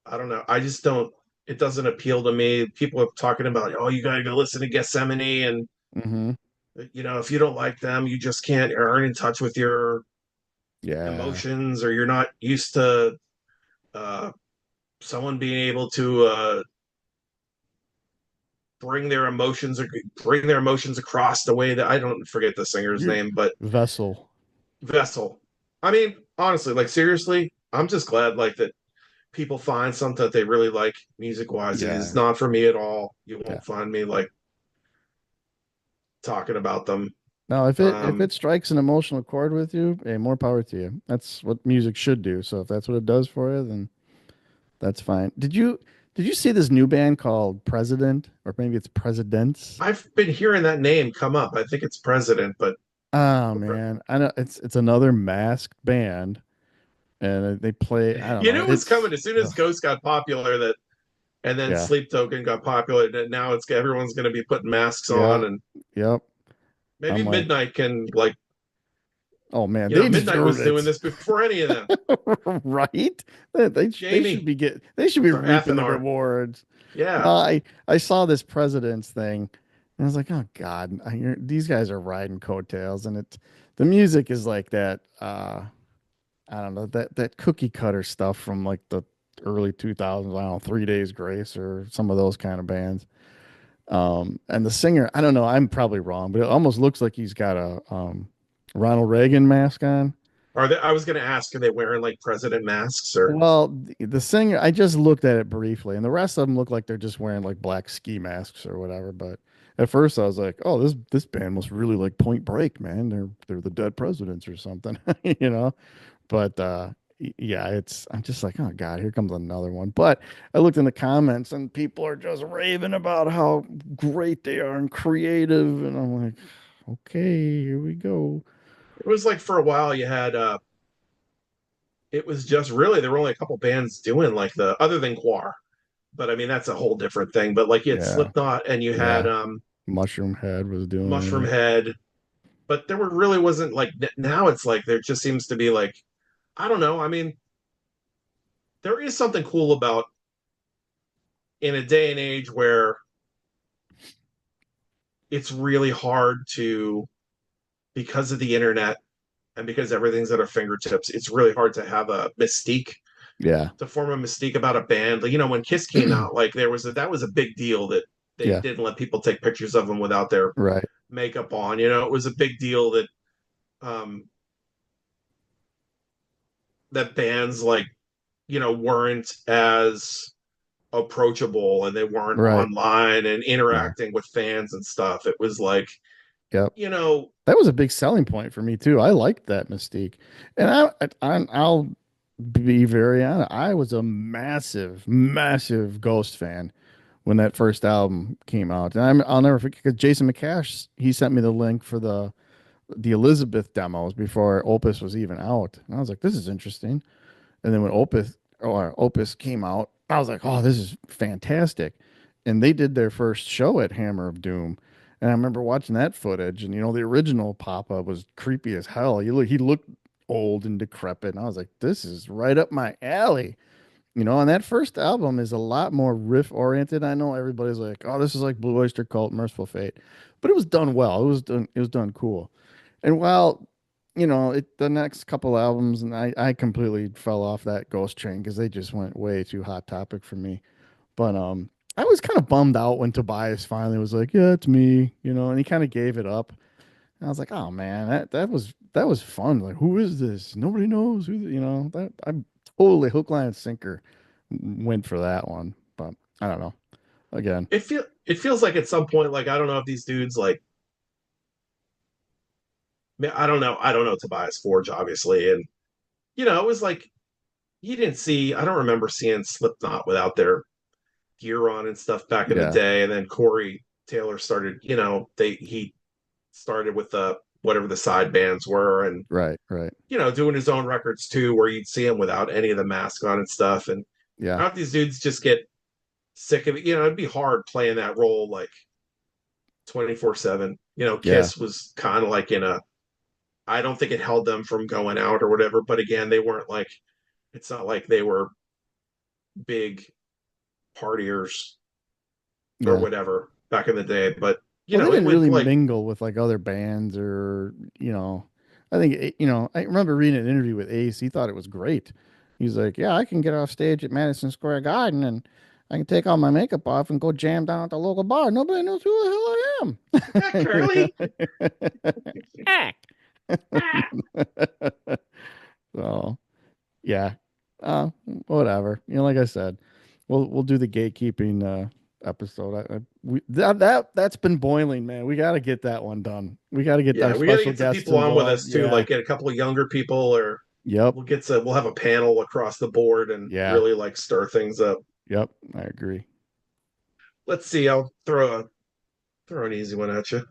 I don't know. I just don't. It doesn't appeal to me. People are talking about, oh, you got to go listen to Gethsemane, and Hmm. if you don't like them, you just can't earn in touch with your Yeah. emotions, or you're not used to uh, someone being able to bring their emotions, or bring their emotions across the way that, I don't forget the singer's You name, but vessel. Vessel. I mean, honestly, like, seriously, I'm just glad, like, that people find something that they really like music wise. It is Yeah. not for me at all. You Yeah. won't find me like talking about them. Now, if Um, it strikes an emotional chord with you, hey, more power to you. That's what music should do. So if that's what it does for you, then that's fine. Did you see this new band called President, or maybe it's Presidents? I've been hearing that name come up. I think it's President, but Oh man, I know it's another masked band, and they play. I don't You know. knew it was It's coming as soon as Ghost got popular. That and then yeah, Sleep Token got popular. And now it's everyone's going to be putting masks yep, on, and yep. maybe I'm like, Midnight can like oh man, they Midnight deserve was doing it. this before any of them. Right? They should Jamie, be they should be or reaping the Athanar, rewards. yeah. I saw this president's thing, and I was like, oh God, these guys are riding coattails, and the music is like that. I don't know that cookie cutter stuff from like the early 2000s. I don't know, 3 Days Grace or some of those kind of bands. And the singer, I don't know, I'm probably wrong, but it almost looks like he's got a Ronald Reagan mask on. Are they? I was going to ask, are they wearing like president masks or? Well, the singer, I just looked at it briefly, and the rest of them look like they're just wearing like black ski masks or whatever. But at first, I was like, "Oh, this band must really like Point Break, man. They're the Dead Presidents or something," you know. But yeah, it's I'm just like, "Oh God, here comes another one." But I looked in the comments, and people are just raving about how great they are and creative, and I'm like, "Okay, here we go." It was like for a while you had it was just really there were only a couple bands doing like the other than Quar, but I mean that's a whole different thing. But like you had Yeah, Slipknot and you had yeah. Mushroom Head was doing Mushroom it. Head, but there were really wasn't like now it's like there just seems to be like I don't know. I mean, there is something cool about in a day and age where it's really hard to because of the internet and because everything's at our fingertips, it's really hard to have a mystique Yeah, to form a mystique about a band. Like, when Kiss came out, like that was a big deal that they yeah. didn't let people take pictures of them without their Right, makeup on. It was a big deal that um that bands like, weren't as approachable and they weren't right. online and Yeah, interacting with fans and stuff. It was like, yep. you know, That was a big selling point for me too. I liked that Mystique, and I'll be very honest. I was a massive, massive Ghost fan when that first album came out, and I'll never forget because Jason McCash he sent me the link for the Elizabeth demos before Opus was even out, and I was like, this is interesting. And then when Opus came out, I was like, oh, this is fantastic. And they did their first show at Hammer of Doom. And I remember watching that footage, and the original Papa was creepy as hell. He looked old and decrepit, and I was like, "This is right up my alley." And that first album is a lot more riff oriented. I know everybody's like, "Oh, this is like Blue Oyster Cult, Merciful Fate," but it was done well. It was done cool. And while, the next couple albums, and I completely fell off that Ghost train because they just went way too Hot Topic for me. But I was kind of bummed out when Tobias finally was like, "Yeah, it's me," and he kind of gave it up. And I was like, "Oh man, that was fun. Like, who is this? Nobody knows who. That I'm totally hook, line, and sinker went for that one." But I don't know. Again, it feels like at some point, like I don't know if these dudes like, I don't know Tobias Forge obviously, and it was like you didn't see. I don't remember seeing Slipknot without their gear on and stuff back in the yeah, day, and then Corey Taylor started. He started with the whatever the side bands were, and right, right, doing his own records too, where you'd see him without any of the mask on and stuff. And yeah, how these dudes just get sick of it. It'd be hard playing that role like 24/7. yeah, Kiss was kind of like in a. I don't think it held them from going out or whatever. But again, they weren't like. It's not like they were big partiers or yeah. whatever back in the day. But Well, they it didn't would really like, mingle with like other bands I think, I remember reading an interview with Ace. He thought it was great. He's like, yeah, I can get off stage at Madison Square Garden and I can take all my makeup off and go jam down at the local bar. Nobody knows who ah, Curly. the hell I Ah. am. So, yeah. Whatever. Like I said, we'll do the gatekeeping episode. That's been boiling, man. We got to get that one done. We got to get our Yeah, we got to special get some guests people on with involved. us too, Yeah. like get a couple of younger people, or Yep. we'll have a panel across the board and Yeah. really like stir things up. Yep. I agree. Let's see. I'll throw an easy one at you.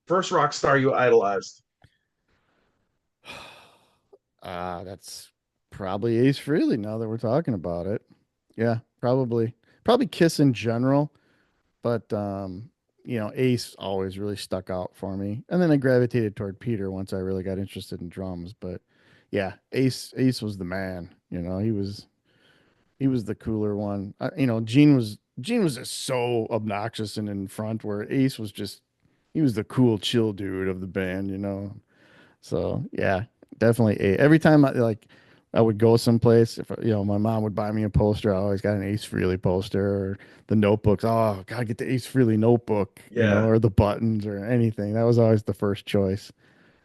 First rock star you idolized. That's probably Ace Frehley now that we're talking about it. Yeah, probably Kiss in general, but Ace always really stuck out for me. And then I gravitated toward Peter once I really got interested in drums. But yeah, Ace was the man. He was the cooler one. Gene was just so obnoxious and in front, where Ace was just he was the cool, chill dude of the band. So yeah, definitely Ace. Every time I would go someplace, if my mom would buy me a poster, I always got an Ace Frehley poster or the notebooks. Oh, gotta get the Ace Frehley notebook, Yeah. or the buttons or anything. That was always the first choice.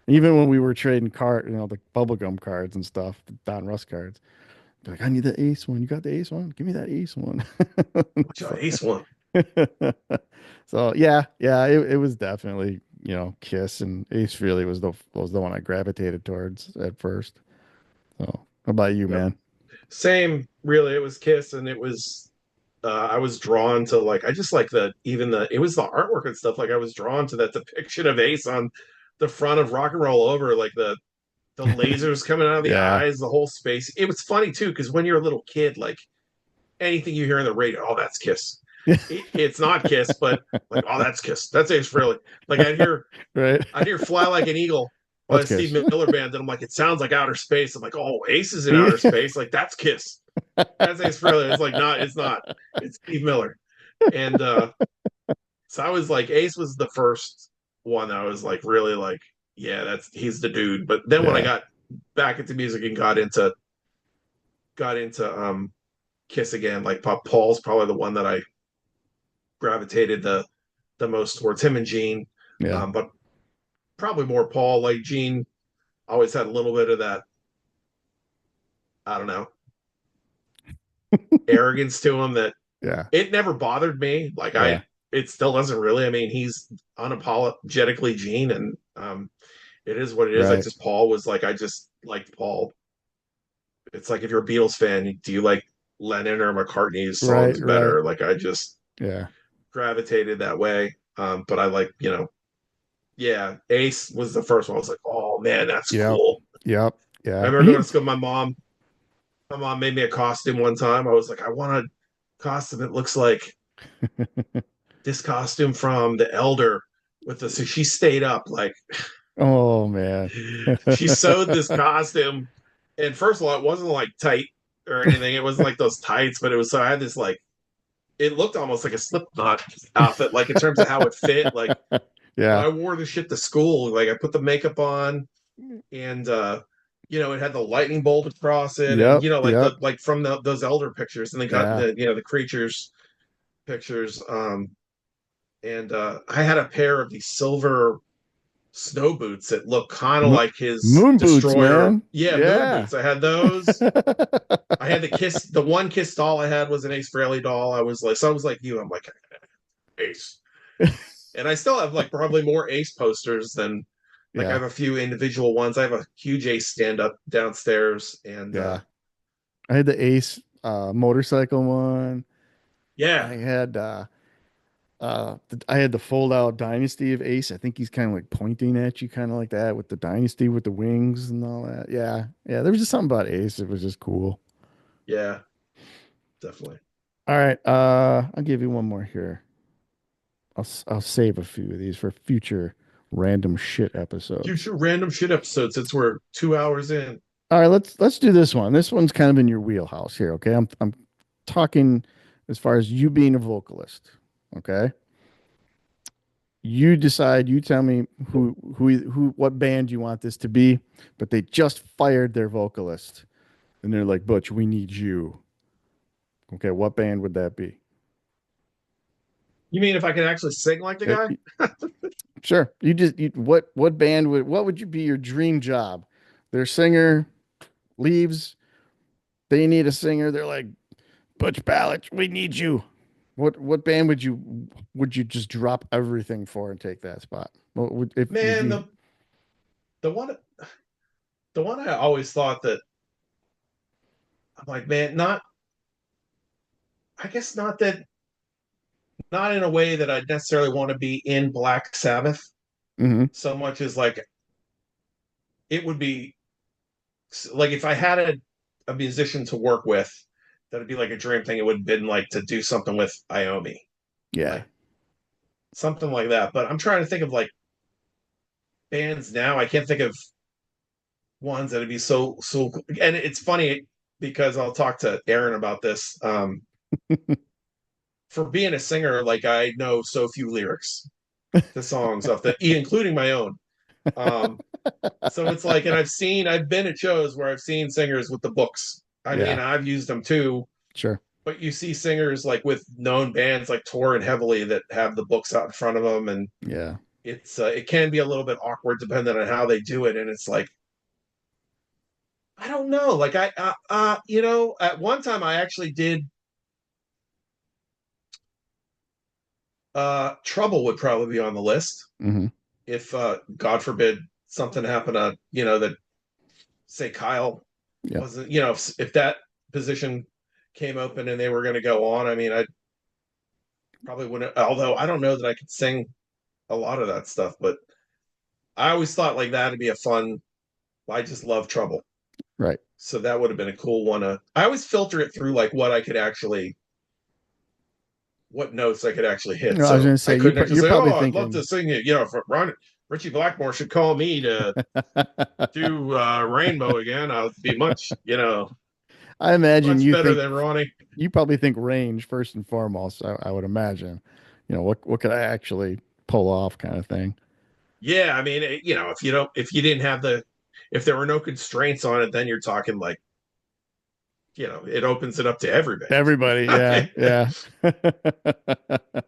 Even when we were trading the bubblegum cards and stuff, the Don Russ cards. Be like, I need the Ace one. You got the Ace one? Give me that Ace one. Which So, Ace one? so yeah, it was definitely, Kiss, and Ace Frehley was the one I gravitated towards at first. So, how about you, Yep. man? Same, really. It was Kiss, and it was I was drawn to like I just like the it was the artwork and stuff. Like I was drawn to that depiction of Ace on the front of Rock and Roll Over, like the lasers coming out of the Yeah. eyes, the whole space. It was funny too, because when you're a little kid, like anything you hear on the radio, oh, that's Kiss. It's not Kiss, but like, oh, that's Kiss. That's Ace Frehley. Like Right. I'd hear "Fly Like an Eagle" by That's the Steve Kiss. Miller Band, and I'm like, it sounds like outer space. I'm like, oh, Ace is in Yeah. outer space. Like that's Kiss. That's Ace Frehley. It's like not. It's not. It's Steve Miller. And so I was like, Ace was the first one that I was like, really like, yeah, he's the dude. But then when I Yeah. got back into music and got into Kiss again, like Paul's probably the one that I gravitated the most towards, him and Gene. Yeah. But probably more Paul. Like Gene always had a little bit of that, I don't know, arrogance to him that Yeah. it never bothered me. Like Yeah. it still doesn't really. I mean, he's unapologetically Gene, and it is what it is. I Right. just Paul was like, I just liked Paul. It's like if you're a Beatles fan, do you like Lennon or McCartney's Right. songs Right. better? Like I just Yeah. gravitated that way. But I like, yeah, Ace was the first one. I was like, oh man, that's Yep. cool. Yep. I Yeah. remember going to school with my mom. My mom made me a costume one time. I was like, I want a costume that looks like this costume from The Elder with the. So she stayed up like Oh man. she sewed this costume, and first of all, it wasn't like tight or anything. It wasn't like those tights, but it was. So I had this like. It looked almost like a Slipknot outfit, like in terms of how it fit. Like, but Yeah. I wore the shit to school. Like I put the makeup on, and it had the lightning bolt across it, and Yep. like Yep. like from those Elder pictures, and they got Yeah. the creatures pictures. And I had a pair of these silver snow boots that looked kind of Mo- like his Moon boots, destroyer. man. Yeah, moon Yeah. boots. I had those. I had the one Kiss doll I had was an Ace Frehley doll. I was like you. I'm like Ace, and I still have like probably more Ace posters than like I Yeah. have a few individual ones. I have a huge Ace stand up downstairs, and Yeah. I had the Ace motorcycle one. I yeah, had I had the fold out Dynasty of Ace. I think he's kind of like pointing at you, kind of like that, with the Dynasty with the wings and all that. Yeah. Yeah. There was just something about Ace. It was just cool. yeah, definitely. All right. I'll give you one more here. I'll save a few of these for future random shit episodes. Future random shit episodes since we're 2 hours in. All right, let's do this one. This one's kind of in your wheelhouse here, okay? I'm talking as far as you being a vocalist, okay? You tell me what band you want this to be, but they just fired their vocalist and they're like, "Butch, we need you." Okay, what band would that be? You mean if I can actually sing like the Uh, guy? Sure. What band would you be your dream job? Their singer leaves, they need a singer. They're like, Butch Ballard, we need you. What band would you just drop everything for and take that spot? What would if Man, you the one the one I always thought that I'm like, man, not I guess not in a way that I'd necessarily want to be in Black Sabbath hmm so much as like it would be like if I had a musician to work with, that'd be like a dream thing. It would have been like to do something with Iommi, Yeah. like something like that. But I'm trying to think of like bands now. I can't think of ones that'd be so. And it's funny because I'll talk to Aaron about this. For being a singer, like I know so few lyrics to songs of the, including my own. Um, so it's like, and I've been at shows where I've seen singers with the books. I mean, Yeah. I've used them too, Sure. but you see singers like with known bands like touring heavily that have the books out in front of them, and Yeah. it can be a little bit awkward depending on how they do it. And it's like, I don't know, like at one time I actually did. Trouble would probably be on the list Hmm. if God forbid something happened to that, say Kyle Yeah. wasn't, if that position came open and they were going to go on. I mean, I probably wouldn't, although I don't know that I could sing a lot of that stuff, but I always thought like that'd be a fun. I just love Trouble, Right. so that would have been a cool one. I always filter it through like what notes I could actually hit. No, I was So going to I say couldn't actually you're say, probably "Oh, I'd love thinking. to sing it." For Ron, Richie Blackmore should call me to do Rainbow again. I would be I imagine much you better think than Ronnie. you probably think range first and foremost. I would imagine. What could I actually pull off, kind of thing. Yeah, I mean, if you didn't have if there were no constraints on it, then you're talking like, it opens it up to every Everybody, yeah, band. yeah.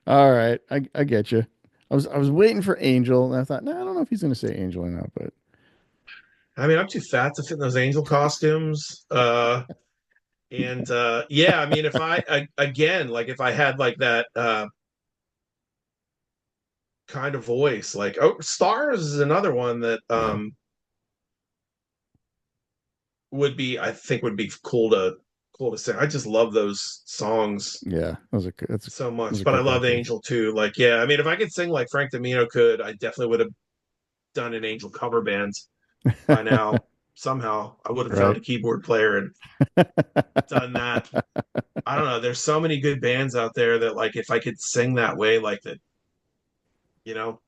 All right, I get you. I was waiting for Angel, and I thought, no, I don't know if he's going to say Angel or not, but I mean, I'm too fat to fit in those angel costumes. And yeah, I mean, again, like if I had like that kind of voice, like Stars is another one that yeah, I think would be cool to sing. I just love those songs yeah. That's so those much. are But I good love records. Angel too. Like, yeah, I mean, if I could sing like Frank Domino could, I definitely would have done an Angel cover band by now. Somehow, I would have found Right. a keyboard player and done that. I don't know. There's so many good bands out there that like if I could sing that way, like that, you know,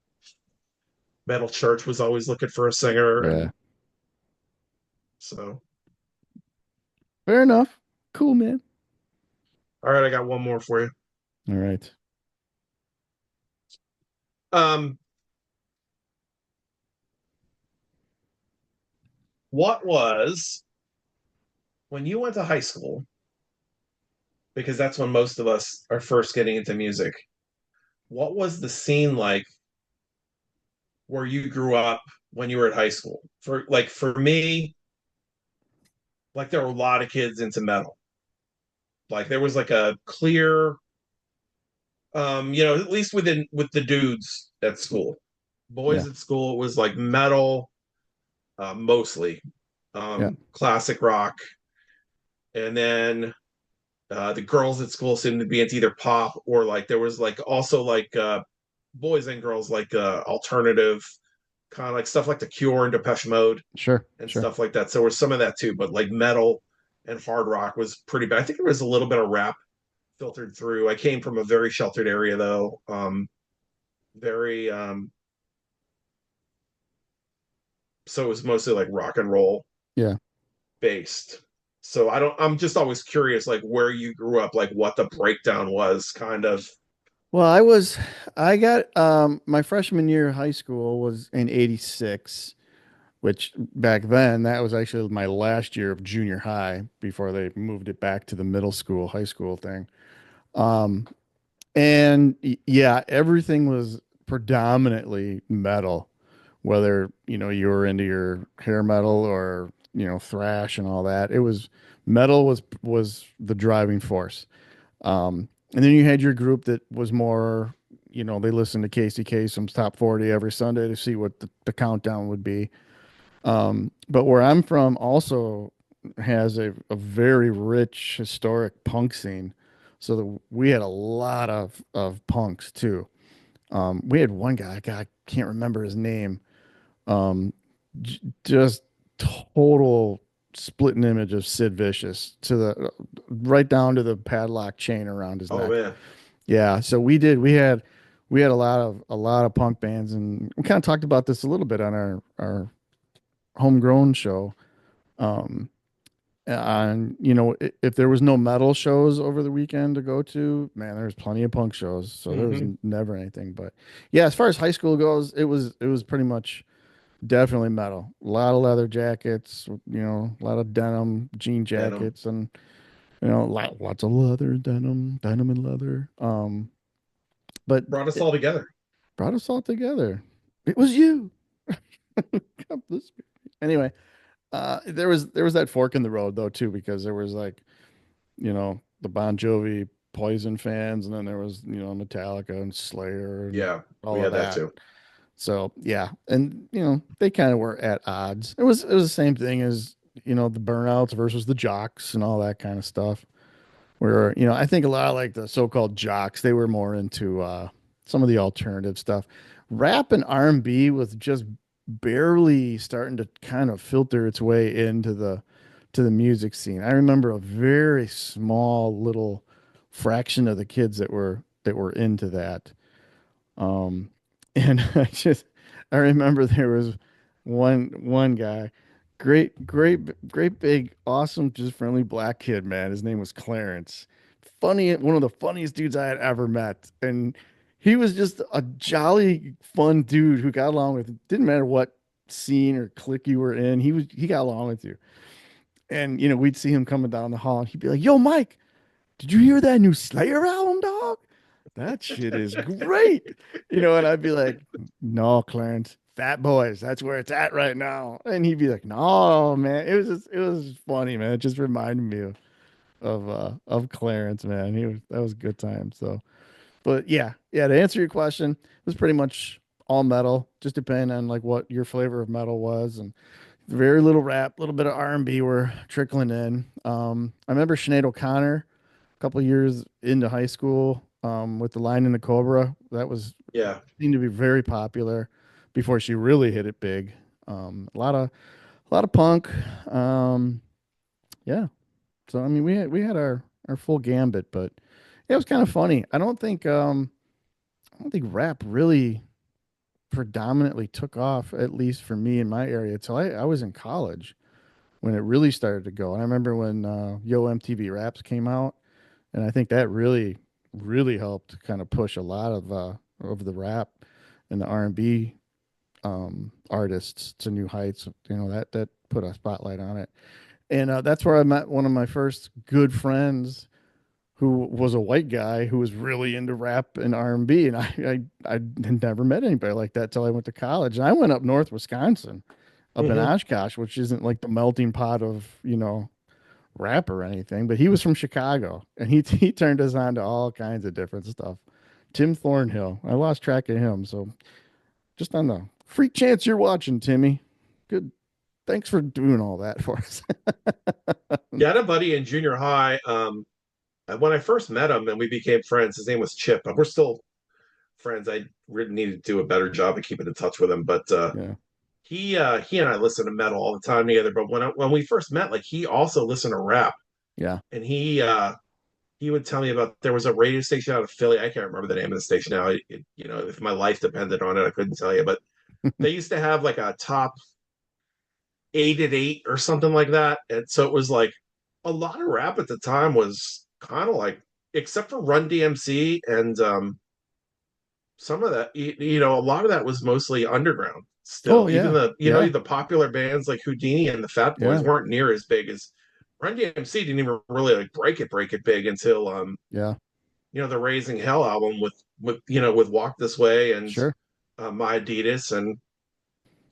Metal Church was always looking for a singer, Yeah. and so Fair enough. Cool, man. all right, I got one more for you. All right. Um, what was when you went to high school? Because that's when most of us are first getting into music. What was the scene like where you grew up when you were at high school? For me, like there were a lot of kids into metal. Like there was like a clear, at least with the dudes at school. Yeah. Boys at school, it was like metal, mostly, Yeah. classic rock, and then the girls at school seemed to be into either pop or like there was like also like boys and girls like alternative, kind of like stuff like The Cure and Depeche Mode Sure. and Sure. stuff like that. So there was some of that too, but like metal and hard rock was pretty bad. I think there was a little bit of rap filtered through. I came from a very sheltered area though, very so it was mostly like rock and roll Yeah. based. So I'm just always curious like where you grew up, like what the breakdown was kind of. Well, I got my freshman year of high school was in 86, which back then that was actually my last year of junior high before they moved it back to the middle school, high school thing. Um, and yeah, everything was predominantly metal, whether, you were into your hair metal or, thrash and all that. It was metal was the driving force. And then you had your group that was more, they listened to Casey Kasem's top 40 every Sunday to see what the countdown would be. But where I'm from also has a very rich historic punk scene. So we had a lot of punks too. We had one guy, God, I can't remember his name. Um, just total splitting image of Sid Vicious to the right down to the padlock chain around his Oh neck. man. Yeah, so we had a lot of punk bands, and we kind of talked about this a little bit on our homegrown show. Um, and if there was no metal shows over the weekend to go to, man, there was plenty of punk shows, so there was Hmm. never anything. But yeah, as far as high school goes, it was pretty much definitely metal. A lot of leather jackets, a lot of denim, jean Denim jackets, and lots of leather, denim and leather. But brought us it all together. brought us all together. It was you. Come this- Anyway, there was that fork in the road though too, because there was like the Bon Jovi Poison fans, and then there was Metallica and Slayer and Yeah, we all of had that that. too. So yeah, and they kind of were at odds. It was the same thing as the Burnouts versus the Jocks and all that kind of stuff. Where I think a lot of like the so-called jocks, they were more into some of the alternative stuff. Rap and R&B was just barely starting to kind of filter its way into the music scene. I remember a very small little fraction of the kids that were into that. Um, and I remember there was one guy, great big awesome just friendly black kid, man. His name was Clarence. Funny, one of the funniest dudes I had ever met, and he was just a jolly fun dude who got along with. Didn't matter what scene or clique you were in, he got along with you. And we'd see him coming down the hall, and he'd be like, "Yo, Mike, did you hear that new Slayer album, dog? That shit is great." And I'd be like, "No, Clarence, Fat Boys, that's where it's at right now." And he'd be like, "No, man." It was funny, man. It just reminded me of Clarence, man. That was a good time. So, but yeah, to answer your question, it was pretty much all metal, just depending on like what your flavor of metal was, and very little rap, a little bit of R&B were trickling in. I remember Sinead O'Connor a couple years into high school, with the Line in the Cobra. That was Yeah. seemed to be very popular before she really hit it big. A lot of punk. Um, yeah. So I mean, we had our full gambit, but it was kind of funny. I don't think rap really predominantly took off, at least for me in my area, until I was in college when it really started to go. And I remember when Yo MTV Raps came out, and I think that really helped kind of push a lot of the rap and the R&B artists to new heights. That put a spotlight on it, and that's where I met one of my first good friends, who was a white guy who was really into rap and R&B, and I had never met anybody like that till I went to college. And I went up north Wisconsin, up in Hmm. Oshkosh, which isn't like the melting pot of rap or anything, but he was from Chicago, and he turned us on to all kinds of different stuff. Tim Thornhill, I lost track of him, so just on the freak chance you're watching, Timmy, good. Thanks for doing all that for us. Yeah, I had a buddy in junior high. When I first met him and we became friends, his name was Chip. We're still friends. I really needed to do a better job of keeping in touch with him, but Yeah, he and I listened to metal all the time together. But when we first met, like he also listened to rap, yeah, and he would tell me about there was a radio station out of Philly. I can't remember the name of the station now. If my life depended on it, I couldn't tell you. But they used to have like a top 8 at 8 or something like that, and so it was like a lot of rap at the time was kind of like, except for Run DMC and some of that, a lot of that was mostly underground oh still. Even yeah, the yeah, the popular bands like Houdini and the Fat Boys yeah, weren't near as big as Run DMC. Didn't even really like break it big until yeah, the Raising Hell album with Walk This Way and sure, My Adidas. And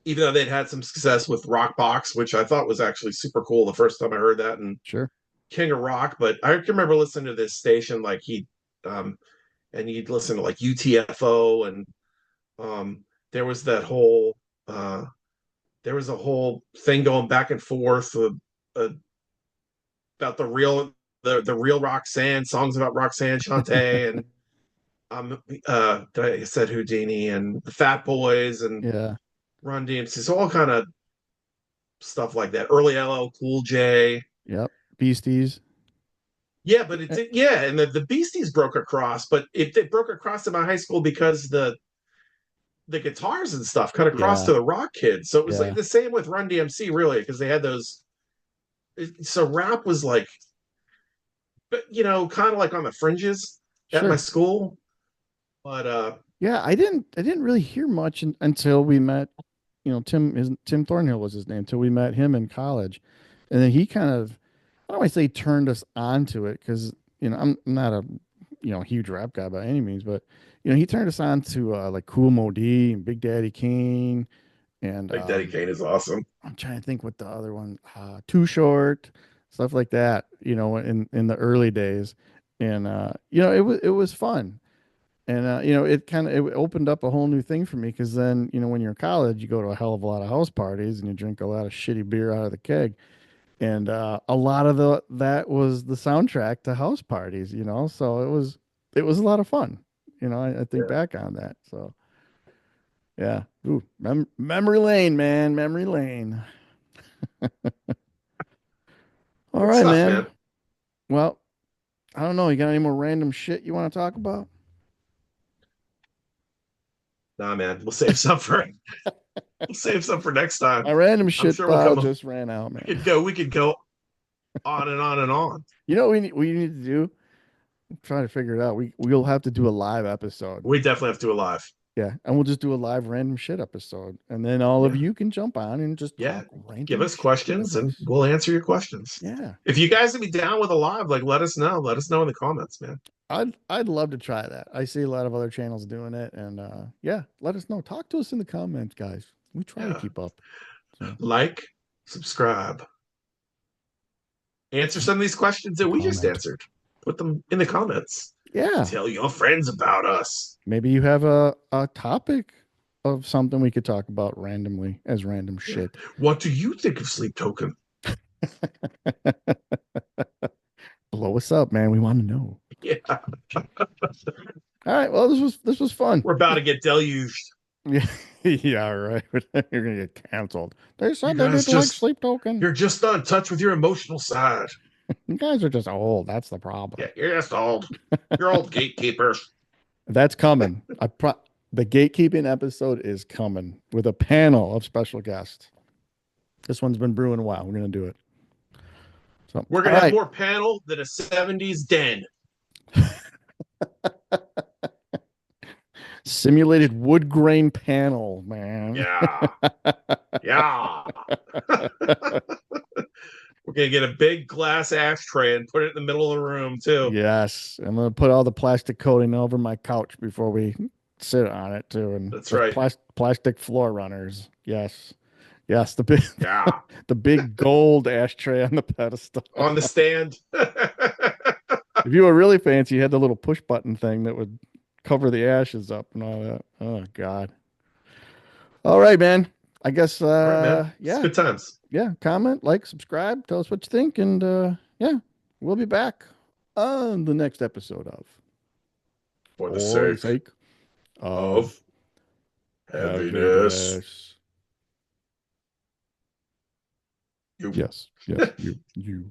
even though they'd had some success with Rock Box, which I thought was actually super cool the first time I heard that, and sure. King of Rock, but I can remember listening to this station like um and you'd listen to like UTFO, and um there was that whole uh there was a whole thing going back and forth uh, about the real Roxanne, songs about Roxanne Shante, and I said Houdini and the Fat Boys and Yeah, Run DMC. So all kind of stuff like that. Early LL Cool J. Yep. Beasties. Yeah, but Eh, yeah, and the Beasties broke across, but it broke across in my high school because the guitars and stuff cut across Yeah. to the rock kids. So it was like Yeah. the same with Run DMC, really, because they had those. So rap was like, but kind of like on the fringes at my Sure. school. But Yeah, I didn't really hear much until we met, Tim Thornhill was his name, until we met him in college. And then he kind of, I don't want to say turned us on to it because, I'm not a, huge rap guy by any means, but he turned us on to like Cool Modi and Big Daddy Kane and Big Daddy Kane is awesome. I'm trying to think what the other one, Too Short, stuff like that, in the early days. And it was fun. And it kind of it opened up a whole new thing for me because then when you're in college, you go to a hell of a lot of house parties and you drink a lot of shitty beer out of the keg, and a lot of that was the soundtrack to house parties. So it was a lot of fun. I think Yeah, back on that. So yeah, ooh, memory lane, man, memory lane. All good right, stuff, man. man. Well, I don't know. You got any more random shit you want to talk about? Nah, man, we'll save some for next time. My random I'm shit sure we'll file come up. just ran out, We man. could go. We could go on and on and on. You know what we need to do? I'm trying to figure it out. We'll have to do a live episode. We definitely have to do a live. Yeah, and we'll just do a live random shit episode, and then all of Yeah, you can jump on and just yeah. talk Give random us shit questions with and us. we'll answer your questions. Yeah, If you guys would be down with a live, like let us know. Let us know in the comments, man. I'd love to try that. I see a lot of other channels doing it, and yeah, let us know. Talk to us in the comments, guys. We try to Yeah. keep up. So Like, subscribe, answer some of these questions that we just comment. answered. Put them in the comments. Yeah, Tell your friends about us. maybe you have a topic of something we could talk about randomly as random Yeah. shit. What do you think of Sleep Token? Blow us up, man. We want to know. Yeah. All right. Well, this was fun. We're about to get deluged. Yeah, yeah, right. You're gonna get canceled. They You said they guys didn't like just Sleep Token. you're just not in touch with your emotional side. You guys are just old. That's the problem. Yeah, you're just old. You're old gatekeepers. That's coming. The gatekeeping episode is coming with a panel of special guests. This one's been brewing a while. We're gonna do it. So, We're all gonna have right. more panel than a 70s den. Simulated wood grain panel, man. Yeah. Yeah. We're gonna get a big glass ashtray and put it in the middle of the room too. Yes, I'm gonna put all the plastic coating over my couch before we sit on it too, and That's the right. plastic floor runners. Yes, yes, the big Yeah. the big gold ashtray on the pedestal. On the stand. If you were really fancy, you had the little push button thing that would cover the ashes up and all that. Oh God. All right, man. I guess All right, man. It's yeah. good times. Yeah. Comment, like, subscribe, tell us what you think, and yeah, we'll be back on the next episode of For the For the sake Sake of of heaviness. Heaviness. You Yes, yes, you.